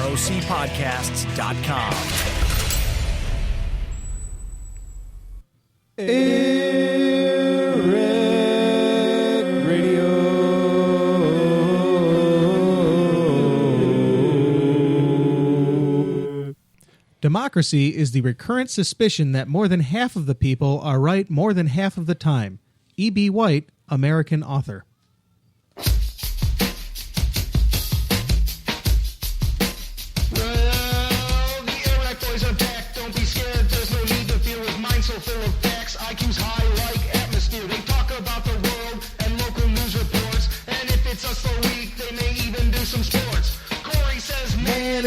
ROCpodcasts.com. AirWreckRadio. Democracy is the recurrent suspicion that more than half of the people are right more than half of the time. E.B. White, American author.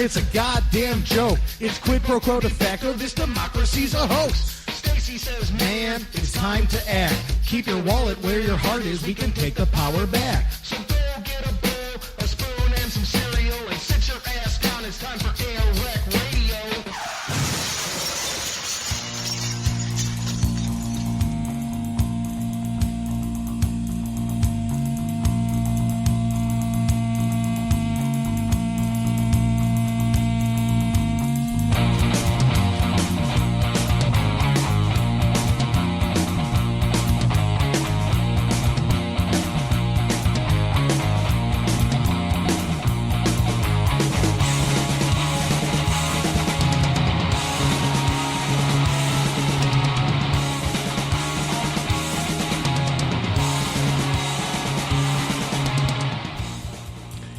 It's a goddamn joke. It's quid pro quo de facto. This democracy's a hoax. Stacey says, man, it's time to act. Keep your wallet where your heart is. We can take the power back. So go get a bowl, a spoon, and some cereal, and sit your ass down. It's time for AirWreck Radio.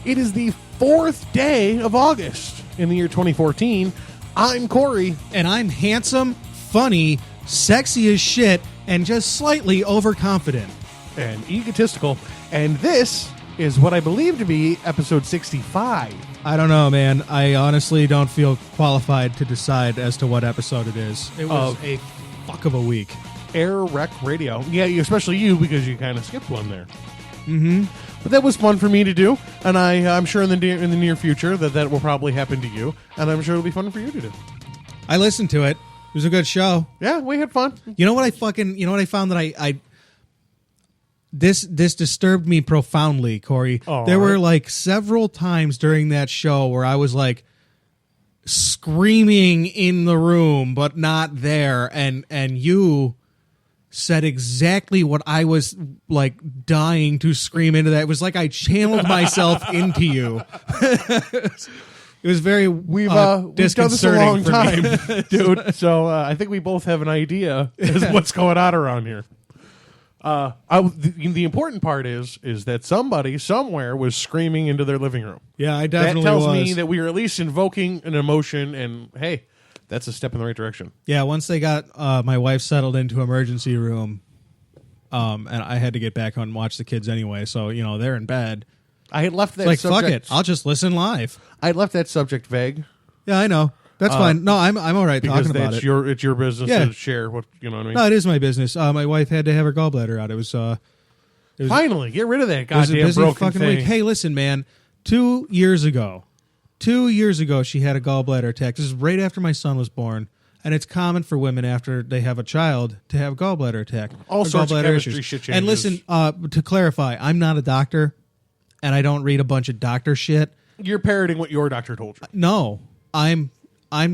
It is the 4th day of August in the year 2014. I'm Cory. And I'm handsome, funny, sexy as shit, and just slightly overconfident. And egotistical. And this is what I believe to be episode 65. I don't know, man. I honestly don't feel qualified to decide as to what episode it is. It was a fuck of a week. AirWreckRadio. Yeah, especially you, because you kind of skipped one there. Mm-hmm. But that was fun for me to do, and I'm sure in the near future that will probably happen to you, and I'm sure it'll be fun for you to do. I listened to it. It was a good show. Yeah, we had fun. You know what I found that I this disturbed me profoundly, Cory. Oh, there were like several times during that show where I was like screaming in the room but not there, and you said exactly what I was like dying to scream into that. It was like I channeled myself into you. It was very we've done this a long time, dude. So I think we both have an idea as what's going on around here. The important part is that somebody somewhere was screaming into their living room. Yeah, I definitely That tells was. me that we are at least invoking an emotion, and hey, that's a step in the right direction. Yeah, once they got my wife settled into emergency room, and I had to get back home and watch the kids anyway, so, you know, they're in bed. I had left that like, subject... fuck it, I'll just listen live. I had left that subject vague. Yeah, I know. That's fine. No, I'm all right talking about it. Because it's your business to share what, you know what I mean? No, it is my business. My wife had to have her gallbladder out. It was Finally, get rid of that it was a goddamn busy broken fucking thing. week. Hey, listen, man. 2 years ago, she had a gallbladder attack. This is right after my son was born. And it's common for women after they have a child to have gallbladder attack. All sorts of gallbladder chemistry issues. shit And changes. listen, to clarify, I'm not a doctor, and I don't read a bunch of doctor shit. You're parroting what your doctor told you. No, I'm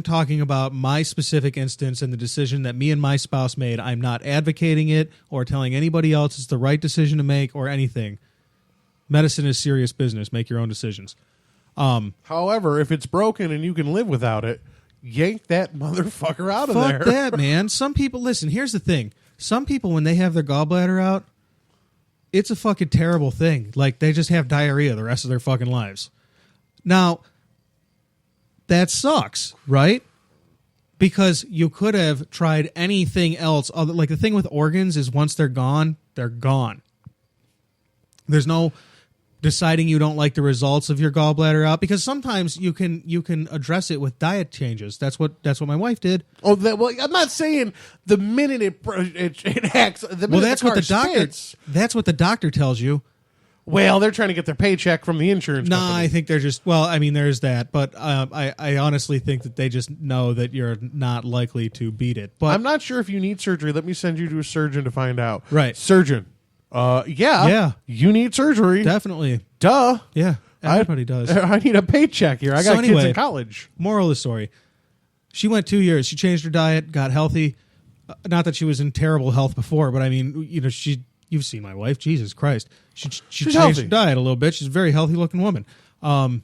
talking about my specific instance and the decision that me and my spouse made. I'm not advocating it or telling anybody else it's the right decision to make or anything. Medicine is serious business. Make your own decisions. However, if it's broken and you can live without it, yank that motherfucker out of there. Fuck that, man. Some people, listen, here's the thing. Some people, when they have their gallbladder out, it's a fucking terrible thing. Like, they just have diarrhea the rest of their fucking lives. Now, that sucks, right? Because you could have tried anything else. Like, the thing with organs is once they're gone, they're gone. There's no deciding you don't like the results of your gallbladder out, because sometimes you can address it with diet changes. That's what my wife did. Oh, well, I'm not saying the minute it acts. The minute That's the what car the doctor. spits. That's what the doctor tells you. Well, they're trying to get their paycheck from the insurance No, company. I think they're just. Well, I mean, there's that, but I honestly think that they just know that you're not likely to beat it. But I'm not sure if you need surgery. Let me send you to a surgeon to find out. Right. Surgeon. Yeah. Yeah. You need surgery. Definitely. Duh. Yeah. Everybody does. I need a paycheck here. I got kids in college. Moral of the story. She went 2 years. She changed her diet, got healthy. Not that she was in terrible health before, but I mean, you've seen my wife. Jesus Christ. She changed healthy. her diet a little bit. She's a very healthy looking woman. And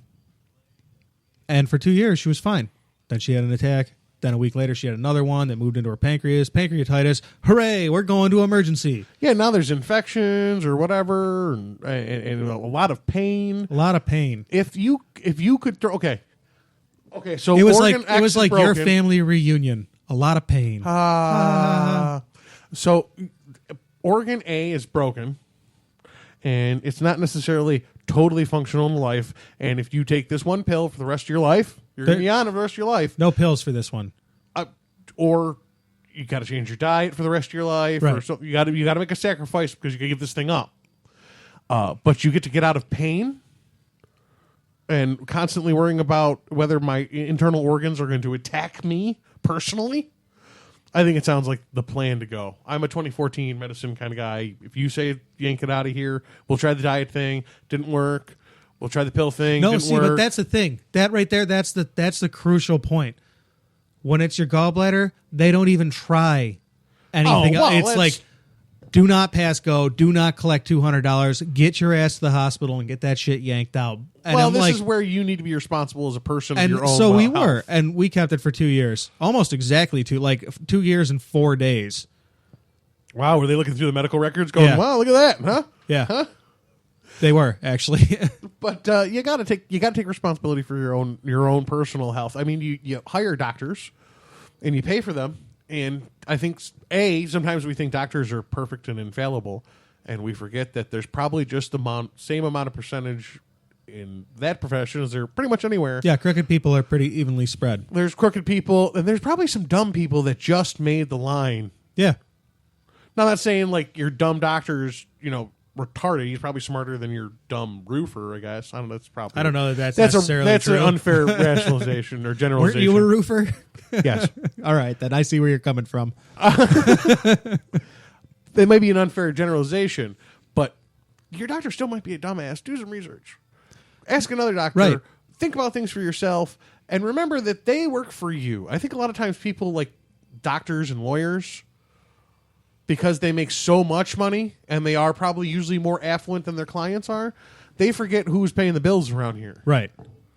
for 2 years, she was fine. Then she had an attack. Then a week later, she had another one that moved into her pancreatitis. Hooray, we're going to emergency. Yeah, now there's infections or whatever, and a lot of pain. A lot of pain. If you could throw... Okay, so it was organ X was like broken. your family reunion. A lot of pain. So organ A is broken, and it's not necessarily totally functional in life. And if you take this one pill for the rest of your life, you're going to be on it for the rest of your life. No pills for this one. Or you got to change your diet for the rest of your life, right. or so you got to make a sacrifice because you got to give this thing up. But you get to get out of pain. And constantly worrying about whether my internal organs are going to attack me personally, I think it sounds like the plan to go. I'm a 2014 medicine kind of guy. If you say yank it out of here, we'll try the diet thing. Didn't work. We'll try the pill thing. No, didn't work. but that's the thing. That right there, that's the crucial point. When it's your gallbladder, they don't even try anything. It's like, do not pass go. Do not collect $200. Get your ass to the hospital and get that shit yanked out. And this is where you need to be responsible as a person of your own so we health. were, and we kept it for 2 years. Almost exactly 2 years and 4 days. Wow, were they looking through the medical records going, wow, look at that, huh? Yeah. Huh? They were, actually. But you gotta take responsibility for your own personal health. I mean, you hire doctors and you pay for them. And I think, sometimes we think doctors are perfect and infallible, and we forget that there's probably just the same amount of percentage in that profession as there pretty much anywhere. Yeah, crooked people are pretty evenly spread. There's crooked people, and there's probably some dumb people that just made the line. Yeah. Now, I'm not saying like your dumb doctor's, retarded. He's probably smarter than your dumb roofer, I guess. I don't know. I don't know that that's necessarily that's true. an unfair rationalization or generalization. Weren't you a roofer? Yes. All right, then I see where you're coming from. It might be an unfair generalization, but your doctor still might be a dumbass. Do some research. Ask another doctor. Right. Think about things for yourself, and remember that they work for you. I think a lot of times people like doctors and lawyers, because they make so much money and they are probably usually more affluent than their clients are, they forget who's paying the bills around here. Right.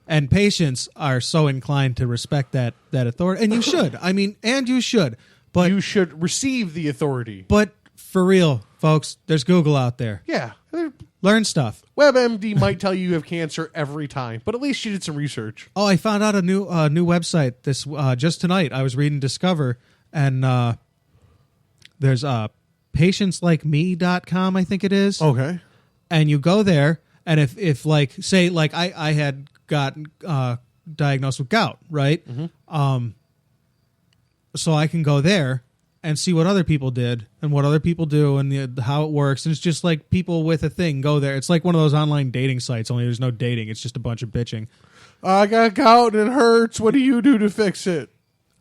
And patients are so inclined to respect that authority. And you should. I mean, and you should. But you should receive the authority. But for real, folks, there's Google out there. Yeah. Learn stuff. WebMD might tell you have cancer every time, but at least you did some research. Oh, I found out a new website this just tonight. I was reading Discover, and there's patientslikeme.com, I think it is. Okay. And you go there, and if like, say, like I had gotten diagnosed with gout, right? Mm-hmm. So I can go there and see what other people did and what other people do and how it works. And it's just like people with a thing go there. It's like one of those online dating sites, only there's no dating. It's just a bunch of bitching. I got gout and it hurts. What do you do to fix it?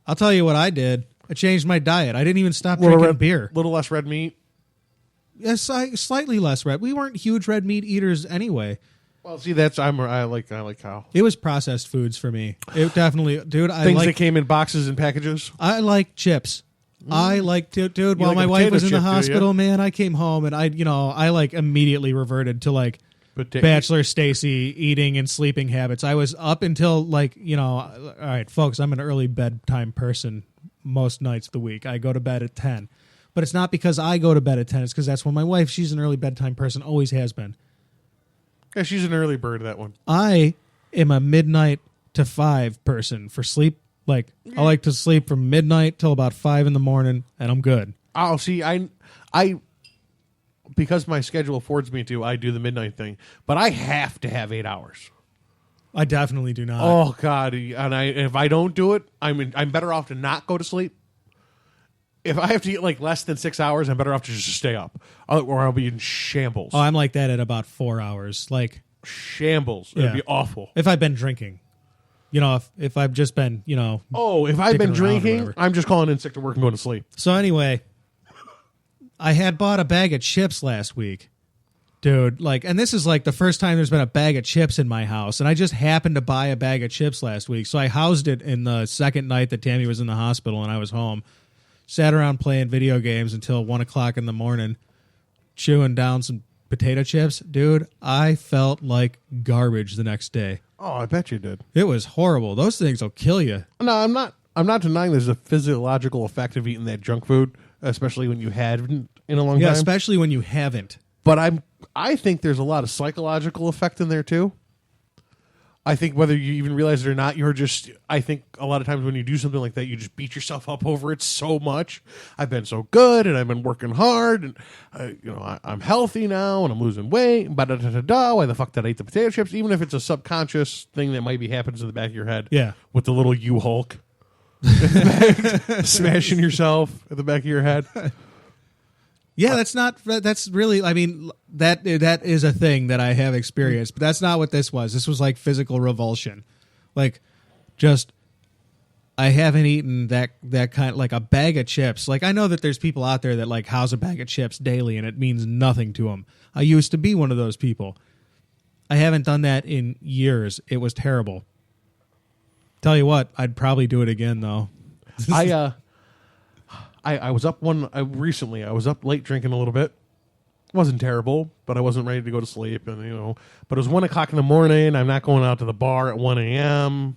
I'll tell you what I did. I changed my diet. I didn't even stop drinking beer. A little less red meat? Yes, slightly less red. We weren't huge red meat eaters anyway. Well, see, I like how it was processed foods for me. It definitely, dude. Things that came in boxes and packages. I like chips. I like, dude. While like my wife was in the chip, hospital, man, I came home and I like immediately reverted to like Bachelor Stacey eating and sleeping habits. I was up until like all right, folks. I'm an early bedtime person most nights of the week. I go to bed at 10, but it's not because I go to bed at 10. It's because that's when my wife. She's an early bedtime person. Always has been. Yeah, she's an early bird, that one. I am a midnight to 5 person for sleep. Like, I like to sleep from midnight till about 5 in the morning, and I'm good. Oh, see, I because my schedule affords me to, I do the midnight thing, but I have to have 8 hours. I definitely do not. Oh God! And if I don't do it, I'm better off to not go to sleep. If I have to get like less than 6 hours, I'm better off to just stay up, or I'll be in shambles. Oh, I'm like that at about 4 hours. Like shambles. It'd be awful. If I've been drinking, if I've just been, Oh, if I've been drinking, I'm just calling in sick to work and going to sleep. So anyway, I had bought a bag of chips last week. Dude, like, and this is like the first time there's been a bag of chips in my house, and I just happened to buy a bag of chips last week, so I housed it in the second night that Tammy was in the hospital and I was home. Sat around playing video games until 1 o'clock in the morning, chewing down some potato chips. Dude, I felt like garbage the next day. Oh, I bet you did. It was horrible. Those things will kill you. No, I'm not denying there's a physiological effect of eating that junk food, especially when you hadn't in a long Yeah, time. especially when you haven't. But I think there's a lot of psychological effect in there too. I think whether you even realize it or not, I think a lot of times when you do something like that, you just beat yourself up over it so much. I've been so good and I've been working hard and, I'm healthy now and I'm losing weight. Why the fuck did I eat the potato chips? Even if it's a subconscious thing that maybe happens in the back of your head. Yeah. With the little U-Hulk. Smashing yourself at the back of your head. Yeah, that's really, I mean, that is a thing that I have experienced, but that's not what this was. This was like physical revulsion. Like, just, I haven't eaten that kind, like a bag of chips. Like, I know that there's people out there that like house a bag of chips daily and it means nothing to them. I used to be one of those people. I haven't done that in years. It was terrible. Tell you what, I'd probably do it again though. I was up recently. I was up late drinking a little bit. Wasn't terrible, but I wasn't ready to go to sleep. And but it was 1 o'clock in the morning. I'm not going out to the bar at 1 a.m.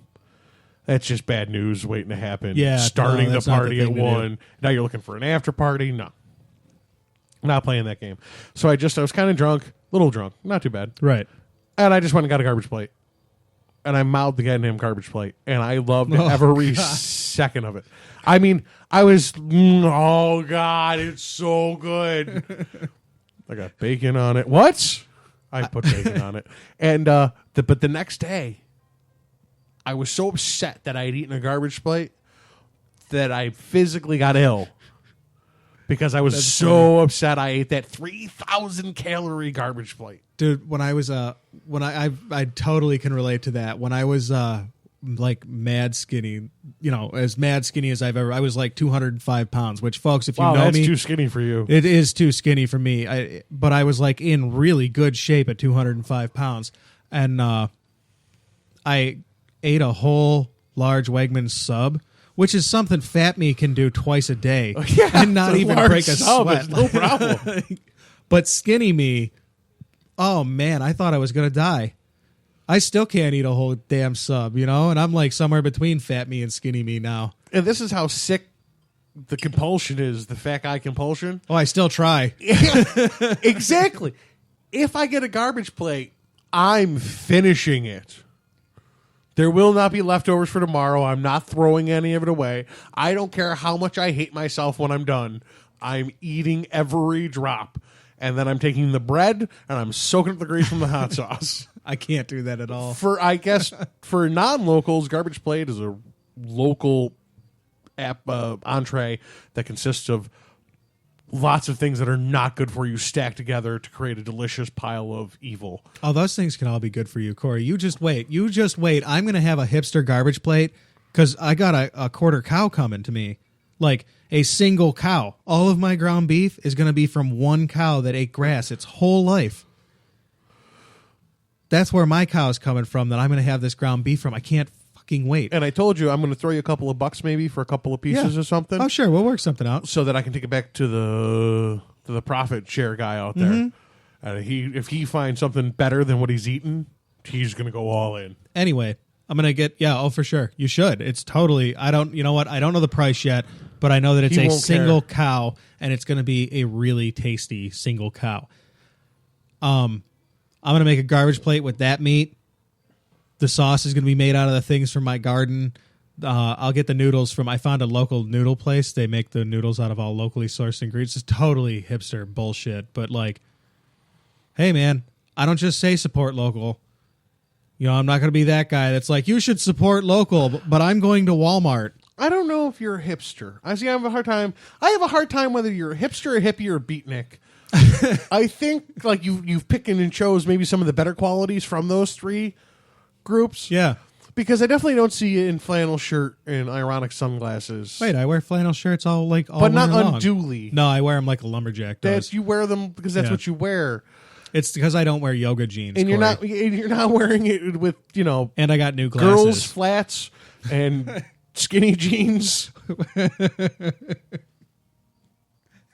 That's just bad news waiting to happen. Yeah, starting no, the party at 1. Do. Now you're looking for an after party. No, not playing that game. So I was kind of drunk, little drunk, not too bad. Right. And I just went and got a garbage plate. And I mouthed the goddamn garbage plate. And I loved every second of it. I mean, I was, oh, God, it's so good. I got bacon on it. What? I put bacon on it. And but the next day, I was so upset that I had eaten a garbage plate that I physically got ill. Because I was upset I ate that 3,000 calorie garbage plate. Dude, when I was I totally can relate to that. When I was like mad skinny, as mad skinny as I've ever, I was like 205 pounds, which folks, if you know me, that's too skinny for you. It is too skinny for me. But I was like in really good shape at 205 pounds. And I ate a whole large Wegmans sub, which is something fat me can do twice a day and not even break a sweat. No problem. But skinny me, oh man, I thought I was going to die. I still can't eat a whole damn sub, and I'm like somewhere between fat me and skinny me now. And this is how sick the compulsion is, the fat guy compulsion. Oh, I still try. Exactly. If I get a garbage plate, I'm finishing it. There will not be leftovers for tomorrow. I'm not throwing any of it away. I don't care how much I hate myself when I'm done. I'm eating every drop. And then I'm taking the bread and I'm soaking up the grease from the hot sauce. I can't do that at all. I guess for non-locals, garbage plate is a local entree that consists of lots of things that are not good for you stacked together to create a delicious pile of evil. Oh, those things can all be good for you, Corey. You just wait. I'm going to have a hipster garbage plate because I got a quarter cow coming to me. Like a single cow. All of my ground beef is going to be from one cow that ate grass its whole life. That's where my cow is coming from that I'm going to have this ground beef from. I can't fucking wait. And I told you I'm going to throw you a couple of bucks maybe for a couple of pieces or something. Oh, sure. We'll work something out. So that I can take it back to the profit share guy out there. Mm-hmm. If he finds something better than what he's eating, he's going to go all in. Anyway, I'm going to get, for sure. You should. It's totally, you know what? I don't know the price yet, but I know that it's a single cow and it's going to be a really tasty single cow. I'm going to make a garbage plate with that meat. The sauce is going to be made out of the things from my garden. I'll get the noodles I found a local noodle place. They make the noodles out of all locally sourced ingredients. It's totally hipster bullshit. But like, hey man, I don't just say support local. I'm not going to be that guy that's like, you should support local, but I'm going to Walmart. I don't know if you're a hipster. I have a hard time whether you're a hipster, a hippie, or a beatnik. I think like you've picked and chose maybe some of the better qualities from those three groups. Yeah. Because I definitely don't see you in flannel shirt and ironic sunglasses. Wait, I wear flannel shirts all but not long. unduly. No, I wear them like a lumberjack does. You wear them because that's what you wear. It's because I don't wear yoga jeans, and Corey. you're not wearing it with And I got new girls glasses. flats and skinny jeans.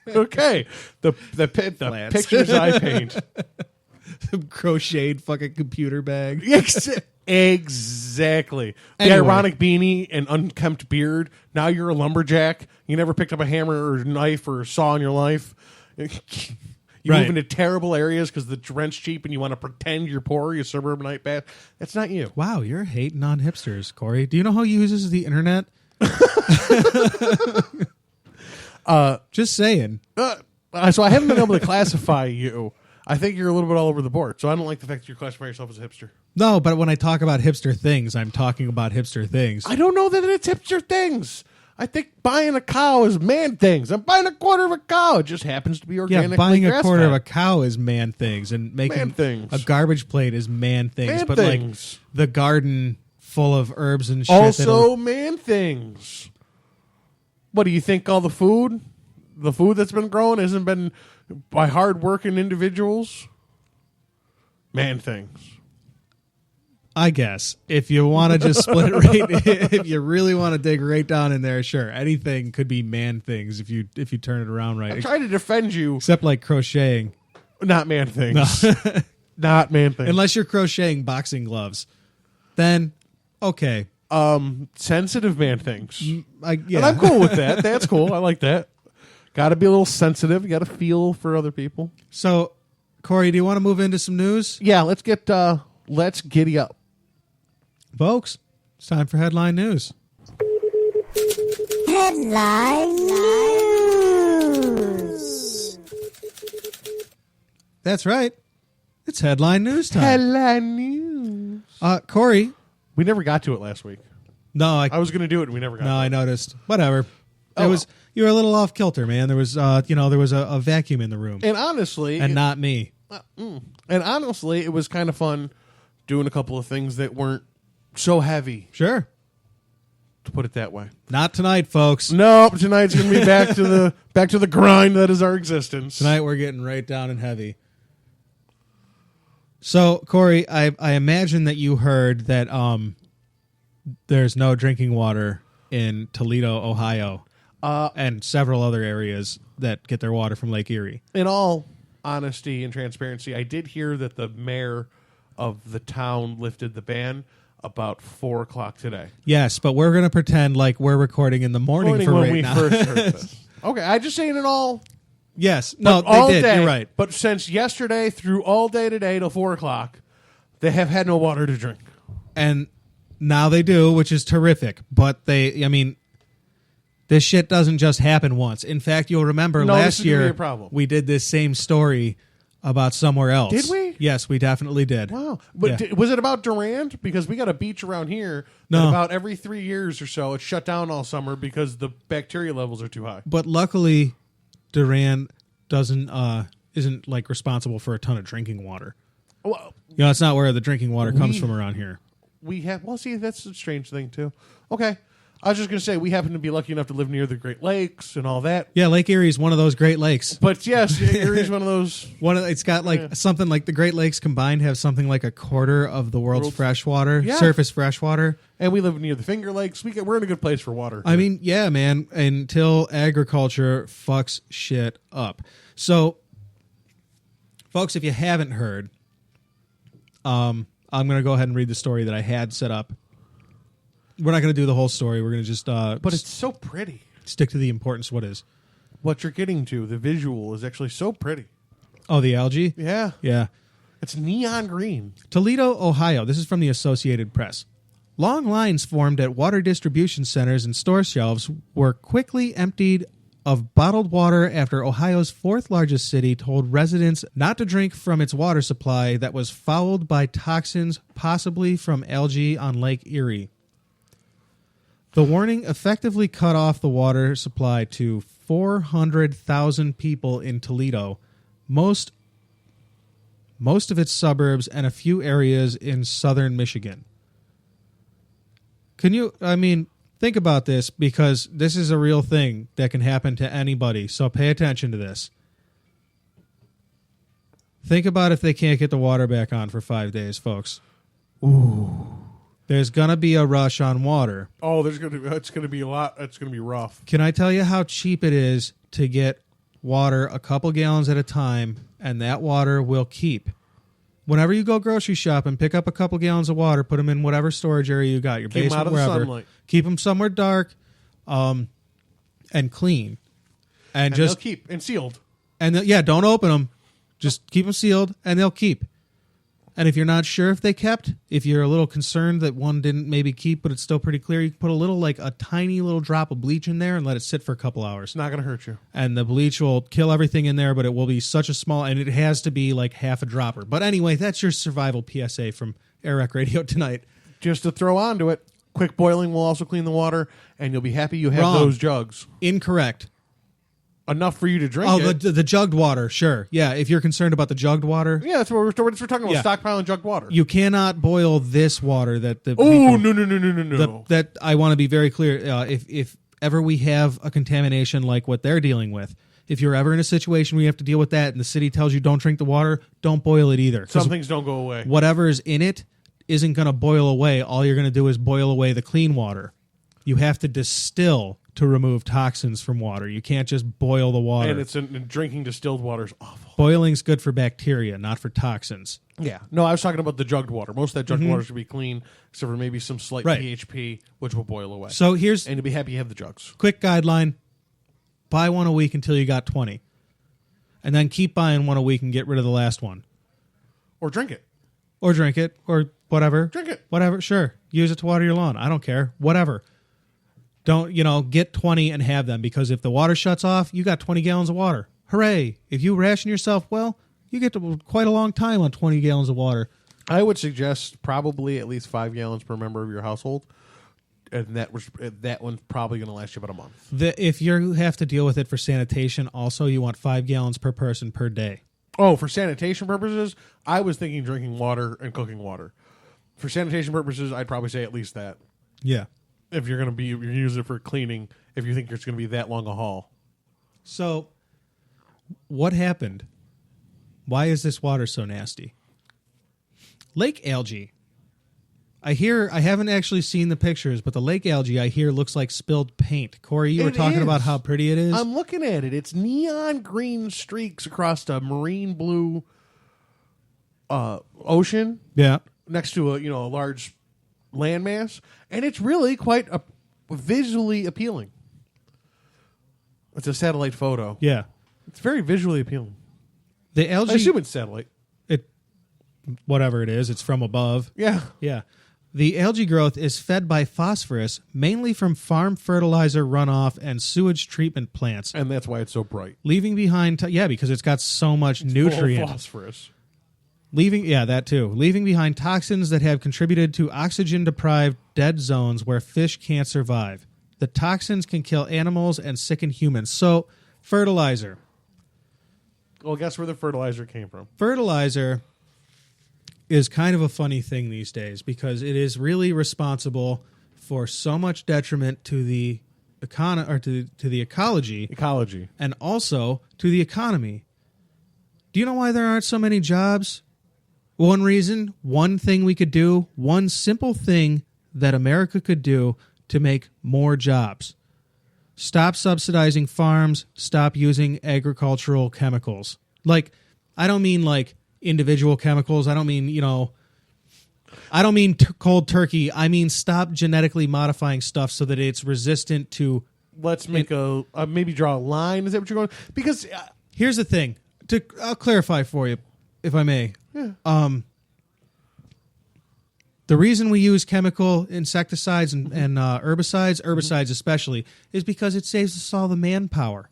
Okay, the Flats. pictures I paint. Some crocheted fucking computer bag. Exactly. The Anyway. ironic beanie and unkempt beard. Now you're a lumberjack. You never picked up a hammer or knife or saw in your life. You Right. move into terrible areas because the rent's cheap and you want to pretend you're poor, you're suburbanite bad. That's not you. Wow, you're hating on hipsters, Corey. Do you know who uses the internet? Just saying. So I haven't been able to classify you. I think you're a little bit all over the board. So I don't like the fact that you classify yourself as a hipster. No, but when I talk about hipster things, I'm talking about hipster things. I don't know that it's hipster things. I think buying a cow is man things. I'm buying a quarter of a cow. It just happens to be organically Yeah, buying a quarter grass-fed. of a cow is man things, and making Man things. a garbage plate is man things. Man but things. like the garden full of herbs and shit. Also man things. What do you think? All the food that's been grown hasn't been by hard-working individuals? Man things. I guess if you want to just split it right, if you really want to dig right down in there, sure, anything could be man things if you turn it around right. I'm trying to defend you. Except like crocheting, Not man things. Not man things. unless you're crocheting boxing gloves, then okay. Sensitive man things. Yeah. And I'm cool with that. That's cool. I like that. Got to be a little sensitive. You got to feel for other people. So, Corey, do you want to move into some news, Yeah, let's giddy up. folks? It's time for headline news. Headline news. That's right. It's headline news time. Headline news. Corey. We never got to it last week. No, I was going to do it, and we never got No, to I it. noticed. Whatever. Oh, You were a little off kilter, man. There was, there was a vacuum in the room, And honestly, and not me. it was kind of fun doing a couple of things that weren't so heavy, Sure, to put it that way. not tonight, folks. Nope, tonight's going to be back to the grind that is our existence. Tonight we're getting right down and heavy. So, Corey, I imagine that you heard that there's no drinking water in Toledo, Ohio, and several other areas that get their water from Lake Erie. In all honesty and transparency, I did hear that the mayor of the town lifted the ban about 4:00 today. Yes, but we're going to pretend like we're recording in the morning for when right we now. first heard this. Okay, I just saying it all. Yes, no, But all they did. day, You're right. But since yesterday through all day today till 4:00, they have had no water to drink. And now they do, which is terrific. But this shit doesn't just happen once. In fact, you'll remember No, this last is gonna be year a problem. we did this same story about somewhere else. Did we? Yes, we definitely did. Wow. But Yeah. was it about Durand? Because we got a beach around here. No. And about every 3 years or so, it's shut down all summer because the bacteria levels are too high. But luckily, Durand isn't like responsible for a ton of drinking water. Well, It's not where the drinking water comes from around here. we have. Well, see, that's a strange thing too. Okay, I was just gonna say we happen to be lucky enough to live near the Great Lakes and all that. Yeah, Lake Erie is one of those Great Lakes. But yes, Erie's one of those. It's got like something like the Great Lakes combined have something like a quarter of the world's freshwater, Yeah. surface freshwater. And we live near the Finger Lakes. We're in a good place for water. I mean, yeah, man, until agriculture fucks shit up. So, folks, if you haven't heard, I'm going to go ahead and read the story that I had set up. We're not going to do the whole story. We're going to just but it's so pretty. stick to the importance. What is? What you're getting to, the visual is actually so pretty. Oh, the algae? Yeah. Yeah. It's neon green. Toledo, Ohio. This is from the Associated Press. Long lines formed at water distribution centers and store shelves were quickly emptied of bottled water after Ohio's fourth largest city told residents not to drink from its water supply that was fouled by toxins, possibly from algae on Lake Erie. The warning effectively cut off the water supply to 400,000 people in Toledo, most of its suburbs, and a few areas in southern Michigan. Think about this, because this is a real thing that can happen to anybody, so pay attention to this. Think about if they can't get the water back on for 5 days, folks. Ooh. There's going to be a rush on water. Oh, it's going to be a lot. It's going to be rough. Can I tell you how cheap it is to get water a couple gallons at a time, and that water will keep? Whenever you go grocery shopping, pick up a couple gallons of water, put them in whatever storage area you got, your Keep 'em basement, out of the wherever. sunlight. Keep them somewhere dark, and clean, and just they'll keep and sealed. And don't open them. Just keep them sealed, and they'll keep. And if you're not sure if they kept, if you're a little concerned that one didn't maybe keep, but it's still pretty clear, you can put a tiny little drop of bleach in there and let it sit for a couple hours. It's not going to hurt you. And the bleach will kill everything in there, but it will be such a small, and it has to be like half a dropper. But anyway, that's your survival PSA from AirWreck Radio tonight. Just to throw onto it, quick boiling will also clean the water, and you'll be happy you have Wrong. those jugs. Incorrect. Enough for you to drink. The jugged water, sure. Yeah, if you're concerned about the jugged water. Yeah, that's what we're talking about, Yeah. stockpiling jugged water. You cannot boil this water that the Oh, people- no. That I want to be very clear. If ever we have a contamination like what they're dealing with, if you're ever in a situation where you have to deal with that and the city tells you don't drink the water, don't boil it either. 'Cause Some things don't go away. whatever is in it isn't going to boil away. All you're going to do is boil away the clean water. You have to distill to remove toxins from water. You can't just boil the water. And drinking distilled water is awful. Boiling's good for bacteria, not for toxins. Yeah. No, I was talking about the jugged water. Most of that jugged water should be clean, except for maybe some slight Right. PHP, which will boil away. So here's And you'll be happy you have the jugs. quick guideline. Buy one a week until you got 20. And then keep buying one a week and get rid of the last one. Or drink it. Or drink it, or whatever. Drink it. Whatever, sure. Use it to water your lawn. I don't care. Whatever. Don't, get 20 and have them, because if the water shuts off, you got 20 gallons of water. Hooray. If you ration yourself well, you get to quite a long time on 20 gallons of water. I would suggest probably at least 5 gallons per member of your household. And that one's probably going to last you about a month. If you have to deal with it for sanitation, also you want 5 gallons per person per day. Oh, for sanitation purposes, I was thinking drinking water and cooking water. For sanitation purposes, I'd probably say at least that. Yeah. If you're using it for cleaning, if you think it's going to be that long a haul. So, what happened? Why is this water so nasty? Lake algae. I haven't actually seen the pictures, but the lake algae I hear looks like spilled paint. Corey, you were talking about how pretty it is. I'm looking at it. It's neon green streaks across a marine blue ocean. Yeah. Next to a large landmass, and it's really quite visually appealing. It's a satellite photo. Yeah. It's very visually appealing. The algae, I assume it's satellite. whatever it is, it's from above. Yeah. Yeah. The algae growth is fed by phosphorus, mainly from farm fertilizer runoff and sewage treatment plants, And that's why it's so bright. leaving behind because it's got so much nutrient. Full of phosphorus. That too. Leaving behind toxins that have contributed to oxygen-deprived dead zones where fish can't survive. The toxins can kill animals and sicken humans. So, fertilizer. Well, guess where the fertilizer came from? Fertilizer is kind of a funny thing these days because it is really responsible for so much detriment to the to the ecology and also to the economy. Do you know why there aren't so many jobs? One reason, one thing we could do, one simple thing that America could do to make more jobs. Stop subsidizing farms, stop using agricultural chemicals. I don't mean individual chemicals. I don't mean, cold turkey. I mean stop genetically modifying stuff so that it's resistant to... Let's make maybe draw a line. Is that what you're going? Because here's the thing. I'll clarify for you, if I may. Yeah. The reason we use chemical insecticides and herbicides especially, is because it saves us all the manpower.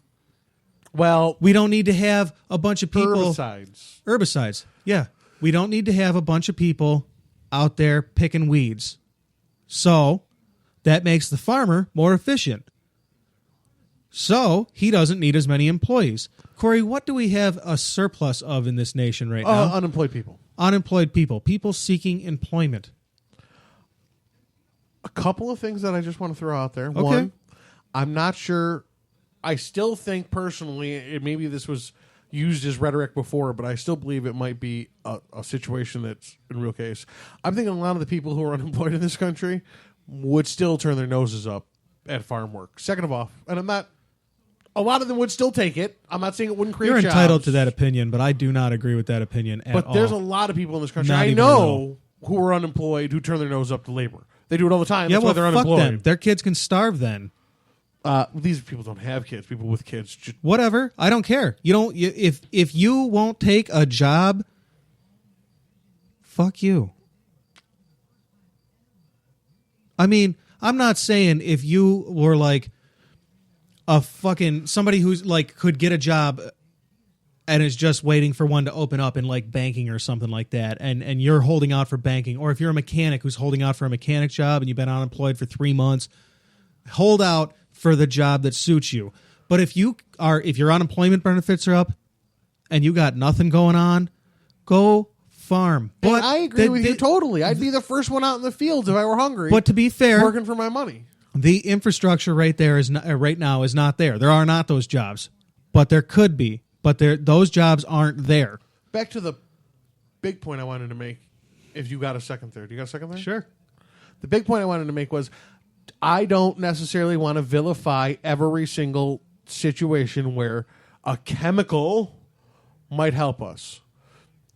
Well, We don't need to have a bunch of people... herbicides. Yeah. We don't need to have a bunch of people out there picking weeds. So, that makes the farmer more efficient. So, he doesn't need as many employees. Corey, what do we have a surplus of in this nation right now? Unemployed people. Unemployed people. People seeking employment. A couple of things that I just want to throw out there. Okay. One, I'm not sure. I still think personally, maybe this was used as rhetoric before, but I still believe it might be a situation that's in real case. I'm thinking a lot of the people who are unemployed in this country would still turn their noses up at farm work. Second of all, and a lot of them would still take it. I'm not saying it wouldn't create jobs. You're entitled to that opinion, but I do not agree with that opinion at all. But there's a lot of people in this country Not I even know who are unemployed who turn their nose up to labor. They do it all the time. That's why they're fuck unemployed. them. Their kids can starve then. These people don't have kids. People with kids. Whatever. I don't care. If you won't take a job, fuck you. I mean, I'm not saying if you were like a fucking somebody who's like could get a job and is just waiting for one to open up in like banking or something like that, and you're holding out for banking, or if you're a mechanic who's holding out for a mechanic job and you've been unemployed for 3 months, hold out for the job that suits you. But if your unemployment benefits are up and you got nothing going on, go farm. But and I agree with you totally. I'd be the first one out in the fields if I were hungry. But to be fair, working for my money. The infrastructure right now is not there. There are not those jobs, but there could be. But those jobs aren't there. Back to the big point I wanted to make. If you got a second there, do you got a second there? Sure. The big point I wanted to make was I don't necessarily want to vilify every single situation where a chemical might help us.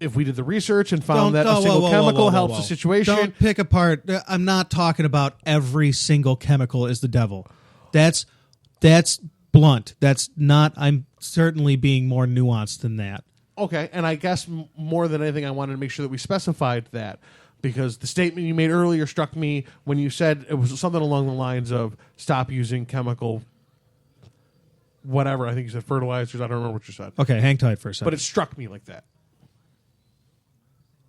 If we did the research and found that a single chemical helps a situation. Don't pick apart. I'm not talking about every single chemical is the devil. That's blunt. That's not. I'm certainly being more nuanced than that. Okay, and I guess more than anything, I wanted to make sure that we specified that because the statement you made earlier struck me when you said it was something along the lines of stop using chemical whatever. I think you said fertilizers. I don't remember what you said. Okay, hang tight for a second. But it struck me like that.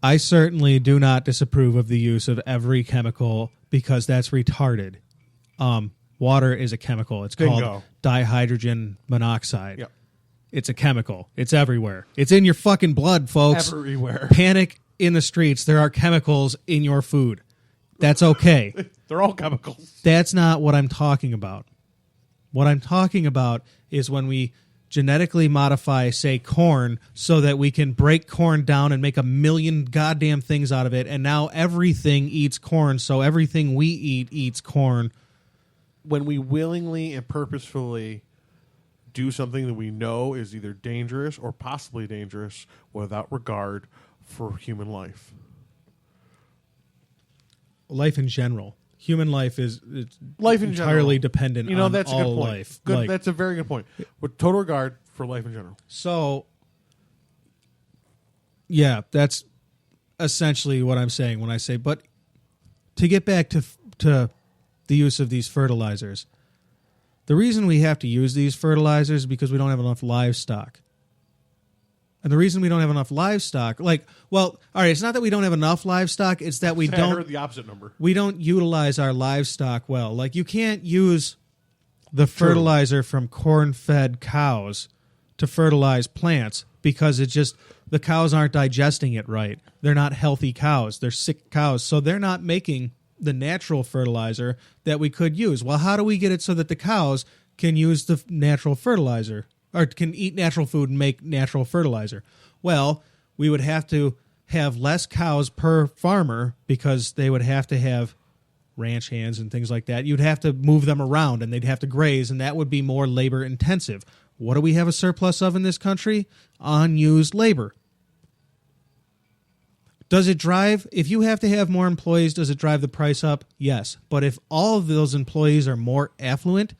I certainly do not disapprove of the use of every chemical because that's retarded. Water is a chemical. It's called dihydrogen monoxide. Yep. It's a chemical. It's everywhere. It's in your fucking blood, folks. Everywhere. Panic in the streets. There are chemicals in your food. That's okay. They're all chemicals. That's not what I'm talking about. What I'm talking about is when we genetically modify, say, corn so that we can break corn down and make a million goddamn things out of it, and now everything eats corn, so everything we eat eats corn. When we willingly and purposefully do something that we know is either dangerous or possibly dangerous without regard for human life. Life in general. Human life is life in entirely general. dependent on that's all a good point. life. Good, that's a very good point. With total regard for life in general. So, yeah, that's essentially what I'm saying when I say, but to get back to the use of these fertilizers, the reason we have to use these fertilizers is because we don't have enough livestock. And the reason we don't have enough livestock, all right, it's not that we don't have enough livestock, it's that we don't. I heard the opposite number. We don't utilize our livestock well. Like, you can't use the fertilizer from corn-fed cows to fertilize plants because it's just the cows aren't digesting it right. They're not healthy cows. They're sick cows. So they're not making the natural fertilizer that we could use. Well, how do we get it so that the cows can use the natural fertilizer? Or can eat natural food and make natural fertilizer? Well, we would have to have less cows per farmer because they would have to have ranch hands and things like that. You'd have to move them around and they'd have to graze, and that would be more labor intensive. What do we have a surplus of in this country? Unused labor. Does it drive, if you have to have more employees, does it drive the price up? Yes. But if all of those employees are more affluent,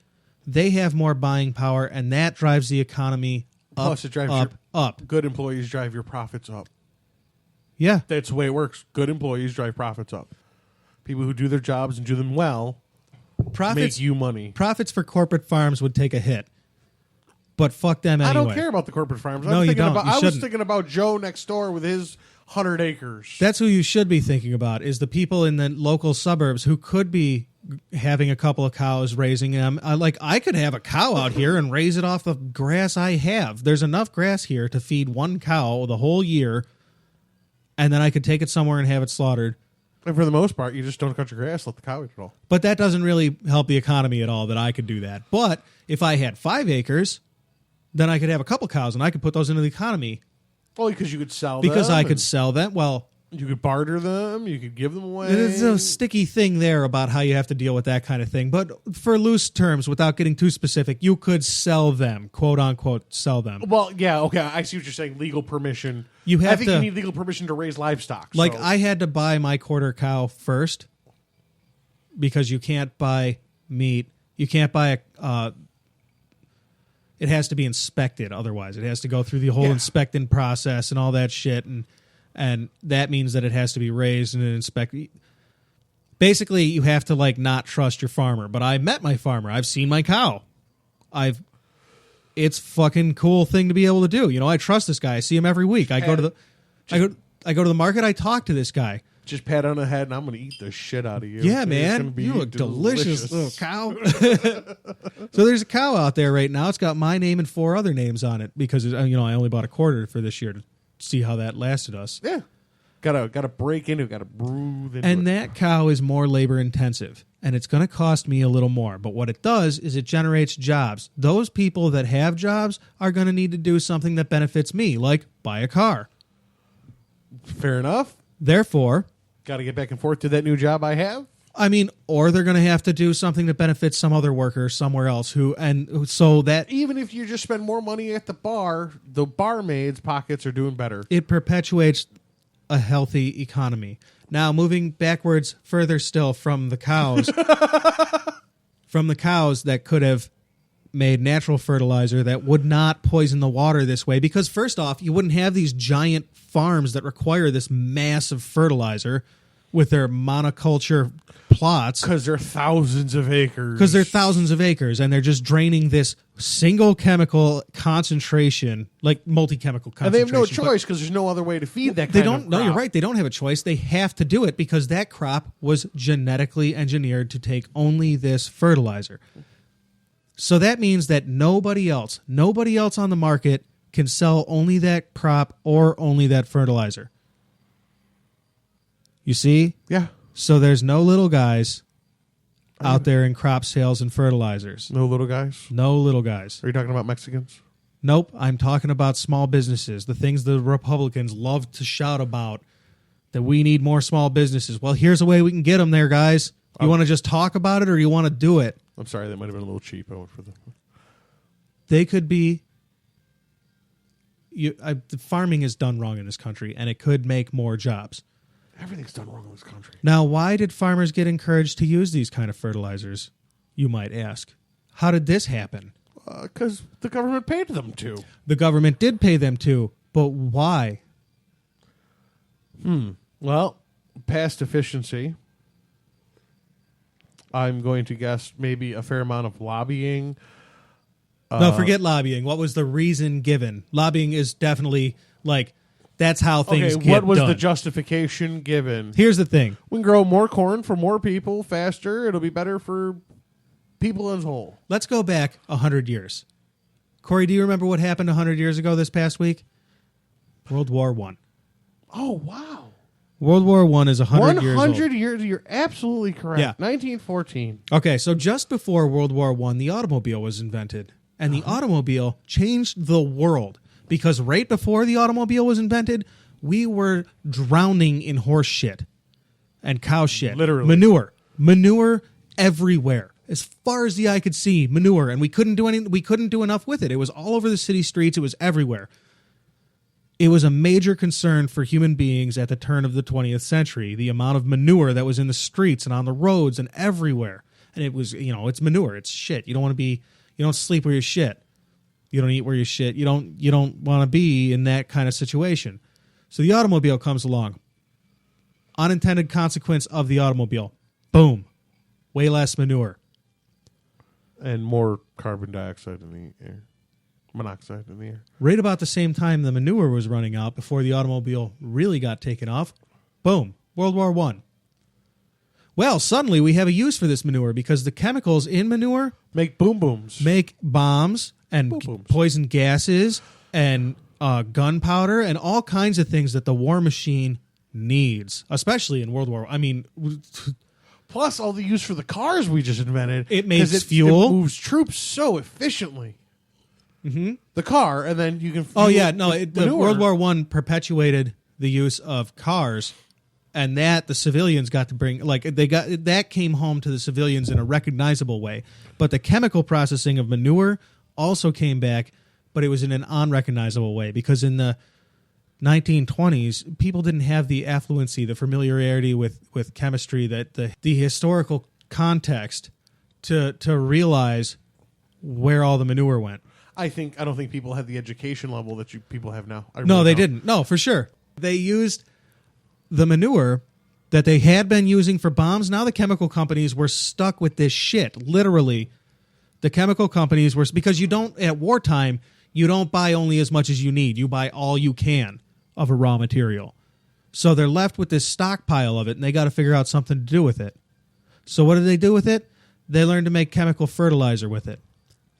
they have more buying power, and that drives the economy up. Plus, it drives up. Good employees drive your profits up. Yeah. That's the way it works. Good employees drive profits up. People who do their jobs and do them well make you money. Profits for corporate farms would take a hit. But fuck them anyway. I don't care about the corporate farms. No, you don't. I was thinking about Joe next door with his 100 acres. That's who you should be thinking about, is the people in the local suburbs who could be having a couple of cows, raising them. I could have a cow out here and raise it off the grass I have. There's enough grass here to feed one cow the whole year, and then I could take it somewhere and have it slaughtered. And for the most part, you just don't cut your grass, let the cow eat it all. But that doesn't really help the economy at all that I could do that. But if I had 5 acres, then I could have a couple cows, and I could put those into the economy. Well, because you could sell them. Because I could sell them. Well, you could barter them. You could give them away. there's a sticky thing there about how you have to deal with that kind of thing. But for loose terms, without getting too specific, you could sell them, quote unquote, sell them. Well, yeah, okay. I see what you're saying. Legal permission. You need legal permission to raise livestock. Like, so. I had to buy my quarter cow first because you can't buy meat. You can't buy it has to be inspected otherwise. It has to go through the whole inspecting process and all that shit, and that means that it has to be raised and inspected. Basically, you have to not trust your farmer. But I met my farmer. I've seen my cow. It's fucking cool thing to be able to do. You know, I trust this guy. I see him every week. I go to the market. I talk to this guy. Just pat on the head, and I'm going to eat the shit out of you. Yeah, man. You look delicious, little cow. So there's a cow out there right now. It's got my name and 4 other names on it because I only bought a quarter for this year to see how that lasted us. Yeah. Gotta break into it. Gotta breathe into it. And that cow is more labor intensive, and it's going to cost me a little more. But what it does is it generates jobs. Those people that have jobs are going to need to do something that benefits me, like buy a car. Fair enough. Therefore, got to get back and forth to that new job I have. I mean, or they're going to have to do something that benefits some other worker somewhere else so that even if you just spend more money at the bar, the barmaid's pockets are doing better. It perpetuates a healthy economy. Now, moving backwards further still from the cows, that could have made natural fertilizer that would not poison the water this way, because first off, you wouldn't have these giant farms that require this massive fertilizer with their monoculture plots. Because they're thousands of acres. And they're just draining this single chemical concentration, like multi-chemical concentration. And they have no choice because there's no other way to feed that kind of crop. No, you're right. They don't have a choice. They have to do it because that crop was genetically engineered to take only this fertilizer. So that means that nobody else on the market can sell only that crop or only that fertilizer. You see? Yeah. So there's no little guys out there in crop sales and fertilizers. No little guys? No little guys. Are you talking about Mexicans? Nope. I'm talking about small businesses, the things the Republicans love to shout about, that we need more small businesses. Well, here's a way we can get them there, guys. You want to just talk about it or you want to do it? I'm sorry, that might have been a little cheap. I went for the... They could be... the farming is done wrong in this country, and it could make more jobs. Everything's done wrong in this country. Now, why did farmers get encouraged to use these kind of fertilizers, you might ask? How did this happen? Because the government paid them to. The government did pay them to, but why? Well, past efficiency. I'm going to guess maybe a fair amount of lobbying. No, forget lobbying. What was the reason given? Lobbying is definitely that's how things get done. What was the justification given? Here's the thing. We can grow more corn for more people faster. It'll be better for people as a whole. Let's go back 100 years. Cory, do you remember what happened 100 years ago this past week? World War I. Oh, wow. World War I is 100 years old. 100 years. You're absolutely correct. Yeah. 1914. Okay, so just before World War I, the automobile was invented. And the automobile changed the world. Because right before the automobile was invented, we were drowning in horse shit and cow shit. Literally. Manure everywhere. As far as the eye could see, manure. And we couldn't do enough with it. It was all over the city streets. It was everywhere. It was a major concern for human beings at the turn of the 20th century, the amount of manure that was in the streets and on the roads and everywhere. And it was, it's manure. It's shit. You don't sleep where you shit. You don't eat where you shit. You don't want to be in that kind of situation. So the automobile comes along. Unintended consequence of the automobile. Boom. Way less manure. And more carbon dioxide in the air. Monoxide in the air. Right about the same time the manure was running out before the automobile really got taken off. Boom. World War I. Well, suddenly we have a use for this manure because the chemicals in manure make boom booms. Make bombs and poison gases and gunpowder and all kinds of things that the war machine needs, especially in World War. I mean, plus all the use for the cars we just invented. It makes fuel. It moves troops so efficiently. the car, and then you can. Oh yeah, no. The manure. World War I perpetuated the use of cars, and that the civilians got to bring. Like that came home to the civilians in a recognizable way. But the chemical processing of manure also came back, but it was in an unrecognizable way because in the 1920s, people didn't have the affluency, the familiarity with chemistry, that the historical context to realize where all the manure went. I don't think people had the education level that people have now. No, they didn't. No, for sure. They used the manure that they had been using for bombs. Now the chemical companies were stuck with this shit. Literally, the chemical companies were, because you don't, at wartime, you don't buy only as much as you need. You buy all you can of a raw material. So they're left with this stockpile of it, and they got to figure out something to do with it. So what did they do with it? They learned to make chemical fertilizer with it.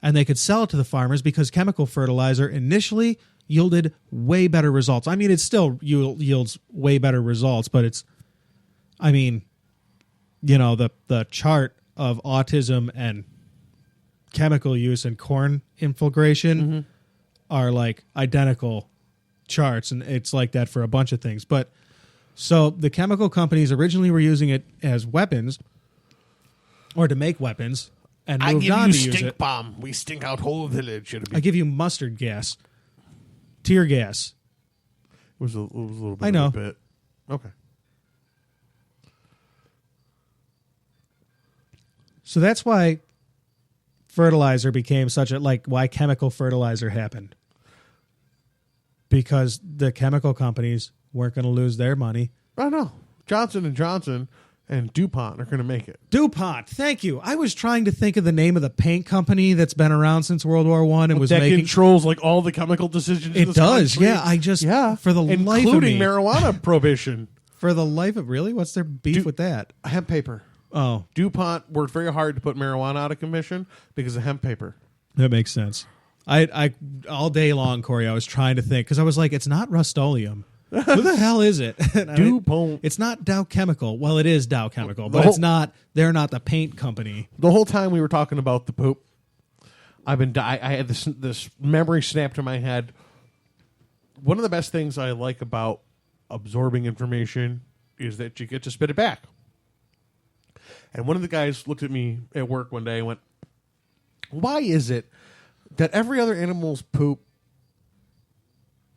And they could sell it to the farmers because chemical fertilizer initially yielded way better results. I mean, it still yields way better results, but it's, I mean, you know, the chart of autism and chemical use and corn infiltration are like identical charts, and it's like that for a bunch of things. But so the chemical companies originally were using it as weapons or to make weapons, and moved on to use it. I give you stink bomb. We stink out whole village. I give you mustard gas, tear gas. It was a little bit. I know. Of a bit. Okay. So that's why fertilizer became such a, like, why chemical fertilizer happened. Because the chemical companies weren't going to lose their money. I know. Johnson & Johnson and DuPont are going to make it. DuPont, thank you. I was trying to think of the name of the paint company that's been around since World War I and was that making... controls like all the chemical decisions in It this does, country. yeah. For the life of me. Including marijuana prohibition. For the life of... Really? What's their beef with that? Hemp paper. Oh. DuPont worked very hard to put marijuana out of commission because of hemp paper. That makes sense. I all day long, Corey, I was trying to think, because I was like, it's not Rust-Oleum. Who the hell is it? DuPont. It's not Dow Chemical. Well, it is Dow Chemical, but it's not. They're not the paint company. The whole time we were talking about the poop, I had this memory snapped in my head. One of the best things I like about absorbing information is that you get to spit it back. And one of the guys looked at me at work one day and went, "Why is it that every other animal's poop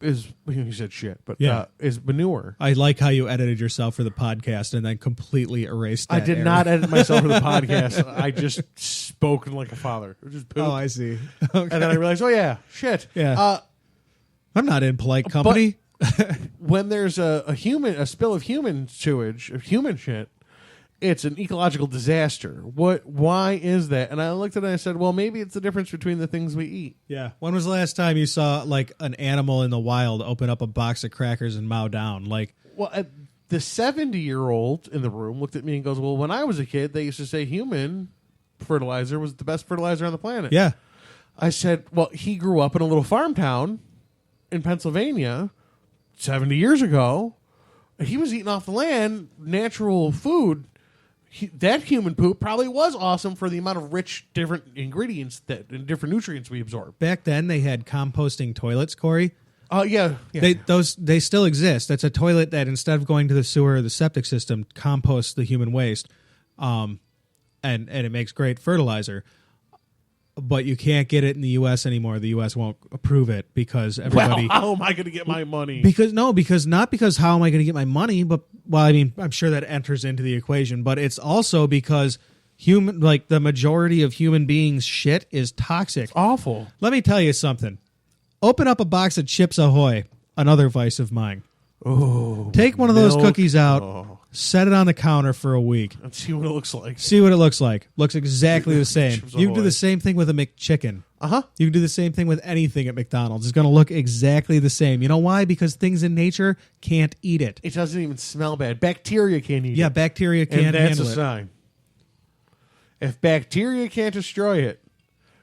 is," he said shit, but is manure?" I like how you edited yourself for the podcast and then completely erased that. I did not edit myself for the podcast. I just spoke like a father. Just poop. Oh, I see. Okay. And then I realized, oh yeah, shit. Yeah. I'm not in polite company. When there's a spill of human sewage, of human shit, it's an ecological disaster. Why is that? And I looked at it and I said, well, maybe it's the difference between the things we eat. Yeah. When was the last time you saw like an animal in the wild open up a box of crackers and mow down? Like, well, the 70-year-old in the room looked at me and goes, well, when I was a kid, they used to say human fertilizer was the best fertilizer on the planet. Yeah. I said, well, he grew up in a little farm town in Pennsylvania 70 years ago. He was eating off the land, natural food. That human poop probably was awesome for the amount of rich, different ingredients and different nutrients we absorb. Back then, they had composting toilets, Corey. Oh, yeah. They still exist. That's a toilet that instead of going to the sewer or the septic system, composts the human waste, and it makes great fertilizer. But you can't get it in the U.S. anymore. The U.S. won't approve it because everybody... Well, how am I going to get my money? Because not because how am I going to get my money, but, well, I mean, I'm sure that enters into the equation, but it's also because the majority of human beings' shit is toxic. It's awful. Let me tell you something. Open up a box of Chips Ahoy, another vice of mine. Oh, take one of those cookies out, set it on the counter for a week. And see what it looks like. Looks exactly the same. You can do the same thing with a McChicken. Uh-huh. You can do the same thing with anything at McDonald's. It's going to look exactly the same. You know why? Because things in nature can't eat it. It doesn't even smell bad. Bacteria can't eat it. Yeah, bacteria can't handle it. And that's a sign. If bacteria can't destroy it,